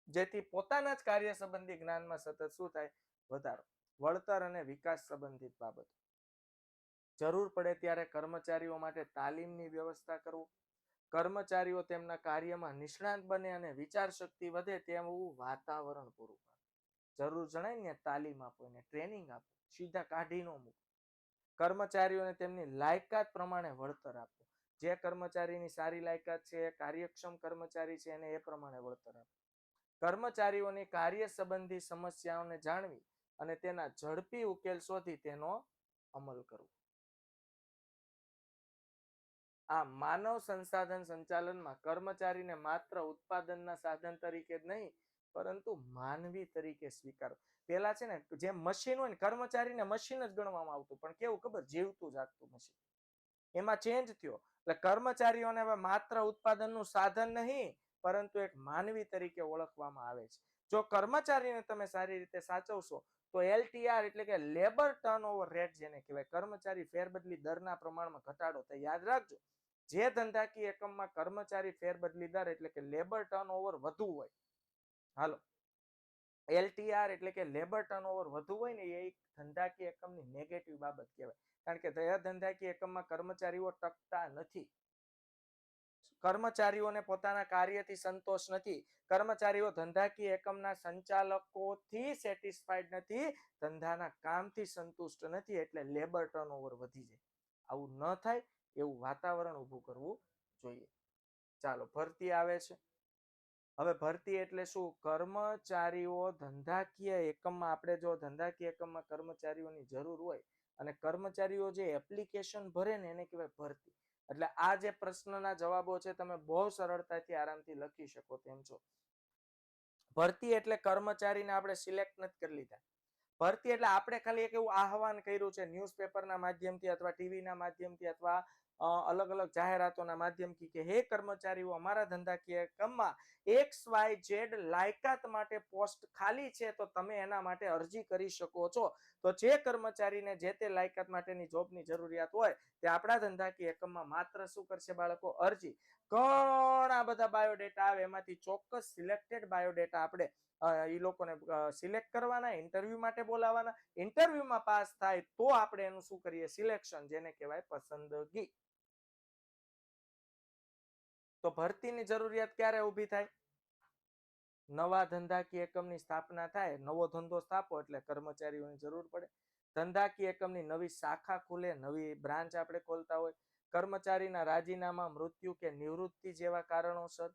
જેથી પોતાના જ કાર્ય સંબંધી જ્ઞાનમાં સતત શું થાય? વધારો. વળતર અને વિકાસ સંબંધિત બાબતો. જરૂર પડે ત્યારે કર્મચારીઓ માટે તાલીમની વ્યવસ્થા કરવું. કર્મચારીઓ તેમના કાર્યમાં નિષ્ણાંત બને અને વિચાર શક્તિ વધે તેવું વાતાવરણ પૂરું પાડે. જરૂર જણાય ને તાલીમ આપો, એને ટ્રેનિંગ આપો, સીધા કાઢી ન મૂકો. કર્મચારીઓને તેમની લાયકાત પ્રમાણે વળતર આપો. જે કર્મચારીની સારી લાયકાત છે, કાર્યક્ષમ કર્મચારી છે, એને એ પ્રમાણે વળતર આપો. કર્મચારીઓની કાર્ય સંબંધી સમસ્યાઓને જાણવી અને તેના ઝડપી ઉકેલ શોધી તેનો અમલ કરવો. આ માનવ સંસાધન સંચાલનમાં કર્મચારીને માત્ર ઉત્પાદનના સાધન તરીકે જ નહીં પરંતુ માનવી તરીકે સ્વીકારો. પેલા છે ને જે મશીન હોય ને કર્મચારીને મશીન જ ગણવામાં આવતું, પણ કેવું ખબર? જીવતું જાગતું મશીન. એમાં ચેન્જ થયો એટલે કર્મચારીઓને હવે માત્ર ઉત્પાદનનું સાધન નહીં પરંતુ એક માનવી તરીકે ઓળખવામાં આવે છે. જો કર્મચારીને તમે સારી રીતે સાચવશો તો LTR એટલે કે લેબર ટર્નઓવર રેટ જેને કહેવાય, કર્મચારી ફેરબદલી દરના પ્રમાણમાં ઘટાડો થાય. યાદ રાખજો, જે ધંધાકીય એકમમાં કર્મચારી ફેરબદલી દર એટલે કે લેબર ટર્નઓવર વધુ હોય, હાલો, LTR એટલે કે લેબર ટર્નઓવર વધુ હોય ને, એ એક ધંધાકીય એકમની નેગેટિવ બાબત કહેવાય. કારણ કે ધંધાકીય એકમમાં કર્મચારીઓ ટકતા નથી, કર્મચારીઓને પોતાના કાર્યથી સંતોષ નથી, કર્મચારીઓ ધંધાકીય એકમના સંચાલકોથી સેટિસ્ફાઈડ નથી, ધંધાના કામથી સંતુષ્ટ નથી, એટલે લેબર ટર્નઓવર વધી જાય. આવું ન થાય એવું વાતાવરણ ઊભું કરવું જોઈએ. ચાલો, ભરતી આવે છે. હવે ભરતી એટલે શું? કર્મચારીઓ ધંધાકીય એકમમાં, આપણે જો ધંધાકીય એકમમાં કર્મચારીઓની જરૂર હોય અને કર્મચારીઓ જે એપ્લિકેશન ભરે ને એને કહેવાય ભરતી. એટલે આ જે પ્રશ્નના જવાબો છે તમે બહુ સરળતાથી આરામથી લખી શકો તેમ છો. ભરતી એટલે કર્મચારીને આપણે સિલેક્ટ નથી કરી લીધા. ભરતી એટલે આપણે ખાલી એક એવું આહવાન કર્યું છે ન્યૂઝપેપરના માધ્યમથી અથવા ટીવીના માધ્યમથી અથવા અલગ અલગ જાહેરાતોના માધ્યમથી કે હે કર્મચારીઓ, અમારા ધંધાકીય એકમમાં XYZ લાયકાત માટે પોસ્ટ ખાલી છે, તો તમે એના માટે અરજી કરી શકો છો. તો જે કર્મચારીને જે તે લાયકાત માટેની જોબની જરૂરિયાત હોય તે આપણા ધંધાકીય એકમમાં માત્ર શું કરશે બાળકો? અરજી. ઘણા બધા બાયોડેટા આવે, એમાંથી ચોક્કસ સિલેક્ટેડ બાયોડેટા આપણે એ લોકોને સિલેક્ટ કરવાના, ઇન્ટરવ્યુ માટે બોલાવવાના, ઇન્ટરવ્યુમાં પાસ થાય તો આપણે એનું શું કરીએ? સિલેક્શન, જેને કહેવાય પસંદગી. તો ભરતીની જરૂરિયાત ક્યારે ઊભી થાય? નવા ધંધાકીય એકમની સ્થાપના થાય, નવો ધંધો સ્થાપો એટલે કર્મચારીઓની જરૂર પડે. ધંધાકીય એકમની નવી શાખા ખુલે, નવી બ્રાન્ચ આપણે ખોલતા હોય, કર્મચારીના રાજીનામા, મૃત્યુ કે નિવૃત્તિ જેવા કારણોસર,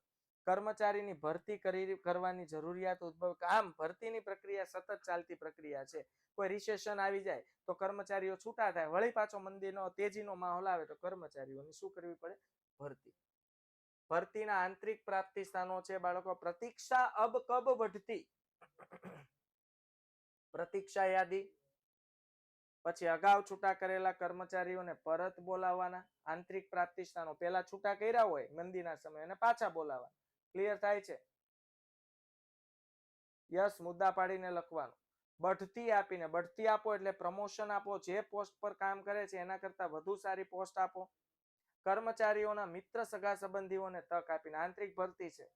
કર્મચારીની ભરતી કરવાની જરૂરિયાત ઉદ્ભવ. આમ ભરતીની પ્રક્રિયા સતત ચાલતી પ્રક્રિયા છે. કોઈ રિસેશન આવી જાય તો કર્મચારીઓ છૂટા થાય, વળી પાછો મંદીનો તેજીનો માહોલ આવે તો કર્મચારીઓની શું કરવી પડે? ભરતી. ભરતીના આંતરિક પ્રાપ્તિ સ્થાનો છે બાળકો. પ્રતીક્ષા અબ કબ વધતી, પ્રતીક્ષા યાદી, પછી અગાઉ છૂટા કરેલા કર્મચારીઓને પરત બોલાવવાના. આંતરિક પ્રાપ્તિ સ્થાનો પહેલા છૂટા કર્યા હોય મંદીના સમયે અને પાછા બોલાવવાના. ક્લિયર થાય છે? યસ, મુદ્દા પાડીને લખવાનું. બઢતી આપીને, બઢતી આપો એટલે પ્રમોશન આપો, જે પોસ્ટ પર કામ કરે છે એના કરતા વધુ સારી પોસ્ટ આપો. કર્મચારીઓના મિત્ર સગા સંબંધીઓને તક આપીને, આંતરિક ભરતી છે,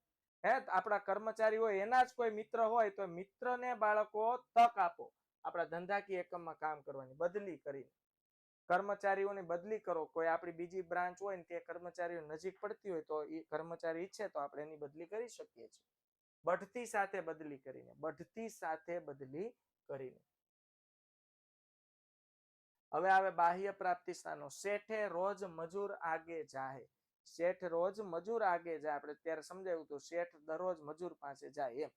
હે આપણા કર્મચારીઓ એના જ કોઈ મિત્ર હોય તો મિત્રને બાળકો તક આપો આપણા ધંધાકીય એકમમાં કામ કરવાની, બદલી કરીને. કર્મચારીઓની બદલી કરો, કોઈ આપણી બીજી બ્રાન્ચ હોય ને તે કર્મચારીઓ નજીક પડતી હોય તો એ કર્મચારી ઈચ્છે તો આપણે એની બદલી કરી શકીએ છીએ. બઢતી સાથે બદલી કરીને, બઢતી સાથે બદલી કરીને. હવે આવે બાહ્ય પ્રાપ્તિ સ્થાનો. શેઠે રોજ મજૂર આગે જાય, શેઠ રોજ મજૂર આગે જાય, આપણે ત્યારે સમજાવ્યું હતું, શેઠ દરરોજ મજૂર પાસે જાય, એમ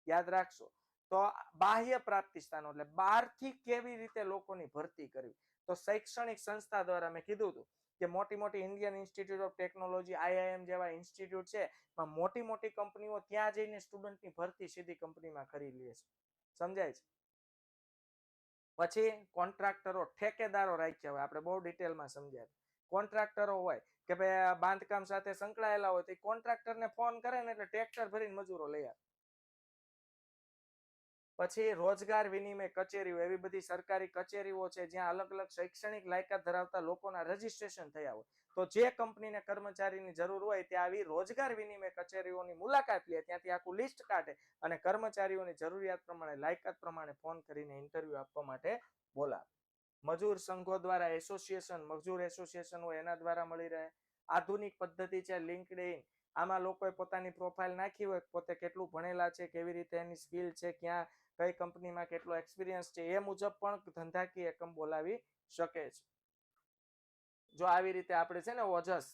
યાદ રાખશો. તો બાહ્ય પ્રાપ્તિ સ્થાનો એટલે બહારથી કેવી રીતે લોકોની ભરતી કરવી. તો શૈક્ષણિક સંસ્થા દ્વારા મેં કીધું હતું કે મોટી મોટી Indian institute of technology, IIM જેવા ઇન્સ્ટિટ્યૂટ છે, મોટી મોટી કંપનીઓ ત્યાં જઈને સ્ટુડન્ટની ભરતી સીધી કંપનીમાં કરી લે છે. સમજાય છે? પછી કોન્ટ્રાક્ટરો, ઠેકેદારો રાખ્યા હોય, આપણે બહુ ડિટેલમાં સમજ્યા. કોન્ટ્રાક્ટરો હોય કે ભાઈ બાંધકામ સાથે સંકળાયેલા હોય તો કોન્ટ્રાક્ટરને ફોન કરે ને એટલે ટ્રેક્ટર ભરીને મજૂરો લઈ આવે. પછી રોજગાર વિનિમય કચેરીઓ, એવી બધી સરકારી કચેરીઓ છે જ્યાં અલગ અલગ શૈક્ષણિક લાયકાત ધરાવતા લોકોના રજીસ્ટ્રેશન થયા હોય. તો જે કંપનીને કર્મચારીની જરૂર હોય ત્યાં આવી રોજગાર વિનિમય કચેરીઓની મુલાકાત લે, ત્યાંથી આખું લિસ્ટ કાઢે અને કર્મચારીઓની જરૂરિયાત પ્રમાણે, લાયકાત પ્રમાણે ફોન કરીને ઇન્ટરવ્યુ આપવા માટે બોલાવે. મજૂર સંઘો દ્વારા એસોસિએશન, મજૂર એસોસિએશન હોય એના દ્વારા મળી રહે. આધુનિક પદ્ધતિ છે લિંક્ડઇન, આમાં લોકોએ પોતાની પ્રોફાઇલ નાખી હોય, પોતે કેટલું ભણેલા છે, કેવી રીતે એની સ્કિલ છે, ક્યાં કઈ કંપનીમાં કેટલો એક્સપિરિયન્સ છે, એ મુજબ પણ ધંધાકીય એકમ બોલાવી શકે છે. જો આવી રીતે આપણે છે ને ઓજસ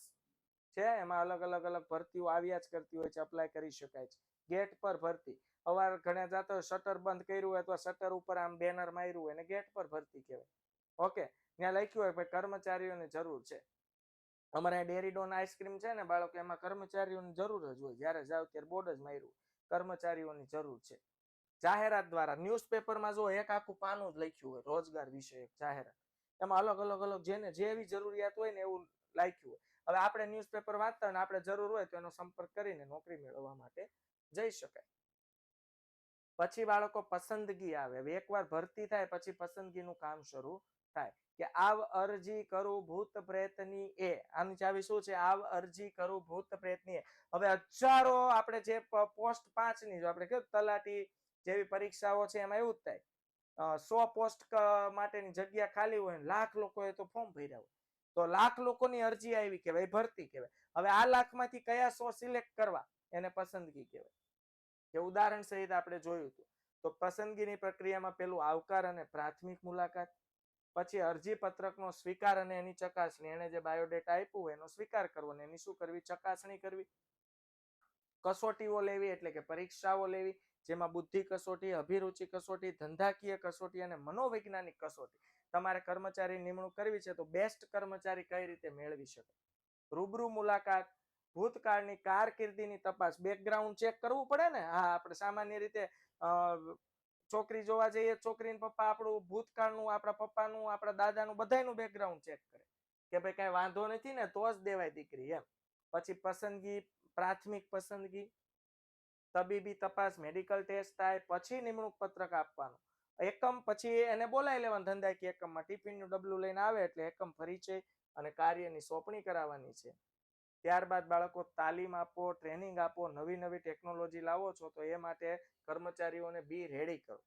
છે, એમાં અલગ અલગ ભરતીઓ આવ્યા જ કરતી હોય છે, અપ્લાય કરી શકાય છે. ગેટ પર ભરતી, અવાર ઘણા જાતો શટર બંધ કર્યું હોય અથવા શટર ઉપર આમ બેનર માર્યું હોય ને ગેટ પર ભરતી કહેવાય. ઓકે, ત્યાં લખ્યું હોય કર્મચારીઓની જરૂર છે. અમારે ડેરીડોન આઈસ્ક્રીમ છે ને બાળકો, એમાં કર્મચારીઓની જરૂર જ હોય, જ્યારે જાવ ત્યારે બોર્ડ જ માર્યું, કર્મચારીઓની જરૂર છે. જાહેરાત દ્વારા, ન્યૂઝપેપરમાં જો એક આખું પાનું જ લખ્યું હોય રોજગાર વિશે એક જાહેરાત, એમાં અલગ અલગ જેને જેવી જરૂરિયાત હોય ને એવું લખ્યું હોય. હવે આપણે ન્યૂઝપેપર વાંચતા હોય, આપણે જરૂર હોય તો એનો સંપર્ક કરીને નોકરી મેળવવા માટે જઈ શકાય. પછી બાળકો પસંદગી આવે. એકવાર ભરતી થાય પછી પસંદગીનું કામ શરૂ થાય કે આવ અરજી કરું ભૂત પ્રેતની એ. આની ચાવી શું છે? આવ અરજી કરું ભૂત પ્રેતની એ. હવે હજારો આપણે જે પોસ્ટ 5 ની જો આપણે કે તલાટી જેવી પરીક્ષાઓ છે એમાં એવું જ થાય. 100 પોસ્ટ માટેની જગ્યા ખાલી હોય, લાખ લોકોએ તો ફોર્મ ભર્યા હોય, તો લાખ લોકોની અરજી આવી કહેવાય, ભરતી કહેવાય. હવે આ લાખમાંથી કયા 100 સિલેક્ટ કરવા એને પસંદગી કહેવાય. કે ઉદાહરણ સહિત આપણે જોયું હતું. તો પસંદગીની પ્રક્રિયામાં પેલું આવકાર અને પ્રાથમિક મુલાકાત, પછી અરજી પત્રકનો સ્વીકાર અને એની ચકાસણી. એને જે બાયોડેટા આપ્યું હોય એનો સ્વીકાર કરવો અને એની શું કરવી? ચકાસણી કરવી. કસોટીઓ લેવી એટલે કે પરીક્ષાઓ લેવી, જેમાં બુદ્ધિ કસોટી, અભિરુચિ કસોટી, ધંધાકીય કસોટી અને મનોવૈજ્ઞાનિક કસોટી. તમારે કર્મચારી નિમણૂક કરવી છે તો બેસ્ટ કર્મચારી કઈ રીતે મેળવી શકે. રૂબરૂ મુલાકાત, ભૂતકાળની કારકિર્દીની તપાસ, બેકગ્રાઉન્ડ ચેક કરવું પડે ને. હા, આપણે સામાન્ય રીતે છોકરી જોવા જઈએ, છોકરીના પપ્પા આપણું ભૂતકાળનું, આપણા પપ્પાનું, આપણા દાદાનું બધાયનું બેકગ્રાઉન્ડ ચેક કરે કે ભાઈ કઈ વાંધો નથી ને તો જ દેવાય દીકરી એમ. પછી પસંદગી, પ્રાથમિક પસંદગી, તબીબી તપાસ, મેડિકલ ટેસ્ટ થાય, પછી નિમણૂક પત્રક આપવાનું. એકમ પછી એને બોલાવી લેવાનું ધંધાકીય એકમમાં. ટિફિનનું ડબલું લઈને આવે એટલે એકમ પરિચય અને કાર્યની સોંપણી કરાવવાની છે. ત્યારબાદ બાળકો તાલીમ આપો, ટ્રેનિંગ આપો, નવી નવી ટેકનોલોજી લાવો છો તો એ માટે કર્મચારીઓને બી રેડી કરો.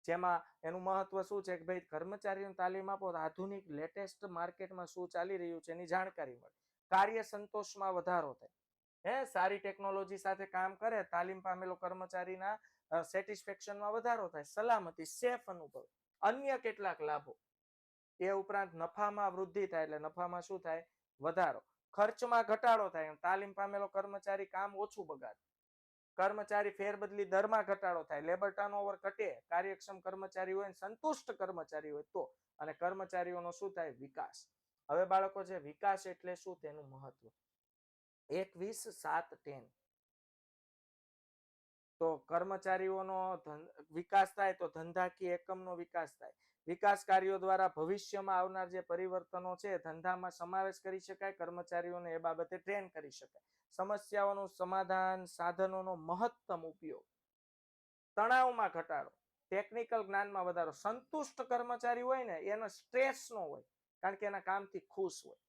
જેમાં એનું મહત્વ શું છે કે ભાઈ કર્મચારીઓને તાલીમ આપો તો આધુનિક લેટેસ્ટ માર્કેટમાં શું ચાલી રહ્યું છે એની જાણકારી મળે. કાર્ય સંતોષમાં વધારો થાય. સારી ટેકનોલોજી સાથે કામ કરે, તાલીમ પામેલો કર્મચારીના સેટિસ્ફેક્શનમાં વધારો થાય. સલામતી, સેફ અનુભવ. અન્ય કેટલાક લાભો. એ ઉપરાંત નફામાં વૃદ્ધિ થાય. એટલે નફામાં શું થાય? વધારો. ખર્ચમાં ઘટાડો થાય. તાલીમ પામેલો કર્મચારી કામ ઓછું બગાડે. કર્મચારી ફેરબદલી દરમાં ઘટાડો થાય. લેબર ટર્નઓવર ઘટે. કાર્યક્ષમ કર્મચારી હોય, સંતુષ્ટ કર્મચારી હોય તો. અને કર્મચારીઓનો શું થાય? વિકાસ. હવે બાળકો છે વિકાસ એટલે શું તેનું મહત્વ. 21/7/10 તો કર્મચારીઓનો વિકાસ થાય તો ધંધાકીય એકમનો વિકાસ થાય. વિકાસ કાર્યો દ્વારા ભવિષ્યમાં આવનાર જે પરિવર્તનો છે ધંધામાં સમાવેશ કરી શકાય. કર્મચારીઓને એ બાબતે ટ્રેન કરી શકાય. સમસ્યાઓનું સમાધાન, સાધનોનો મહત્તમ ઉપયોગ, તણાવમાં ઘટાડો, ટેકનિકલ જ્ઞાનમાં વધારો. સંતુષ્ટ કર્મચારી હોય ને એનો સ્ટ્રેસ નો હોય, કારણ કે એના કામથી ખુશ હોય.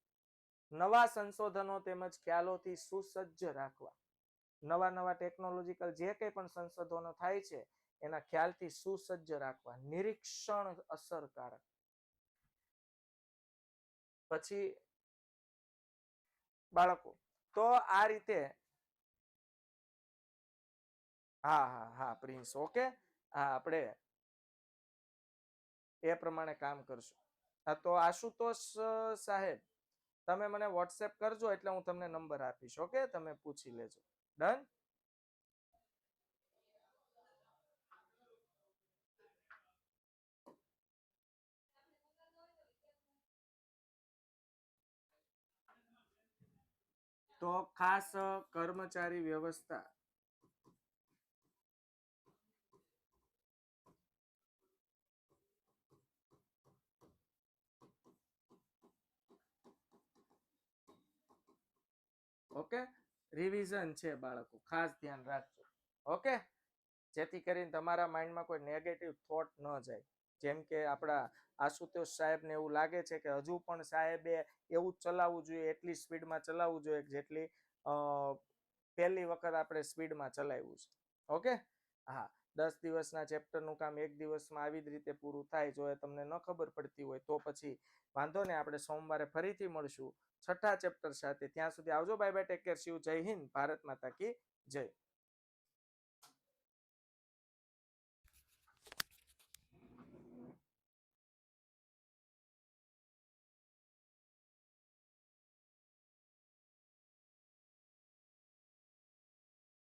નવા સંશોધનો તેમજ ખ્યાલોથી સુસજ્જ રાખવા. નવા ટેકનોલોજીકલ જે કંઈ પણ સંશોધનો થાય છે એના ખ્યાલથી સુસજ્જ રાખવા. નિરીક્ષણ અસરકારક. પછી બાળકો તો આ રીતે હા પ્રિન્સ, ઓકે. હા, આપણે એ પ્રમાણે કામ કરશું. હા, તો આશુતોષ સાહેબ તમે મને વોટ્સએપ કરજો એટલે હું તમને નંબર આપીશ. ઓકે, તમે પૂછી લેજો. ડન. તો ખાસ કર્મચારી વ્યવસ્થા ઓકે, રિવિઝન છે બાળકો, ખાસ ધ્યાન રાખજો. ઓકે, જેથી કરીને તમારા માઇન્ડમાં કોઈ નેગેટિવ થોટ ન જાય. જેમ કે આપણા આશુતોષ સાહેબને એવું લાગે છે કે હજુ પણ સાહેબે એવું ચલાવવું જોઈએ, એટલી સ્પીડમાં ચલાવવું જોઈએ જેટલી પહેલી વખત આપણે સ્પીડમાં ચલાવ્યું છે. ઓકે, હા. 10 દિવસના ચેપ્ટરનું કામ 1 દિવસમાં આવી જ રીતે પૂરું થાય. જો એ તમને ન ખબર પડતી હોય તો પછી વાંધો ને, આપણે સોમવારે ફરીથી મળશું 6થા ચેપ્ટર સાથે. ત્યાં સુધી આવજો. Bye bye, take care, C you. જય હિન્દ, ભારત માતા કી જય.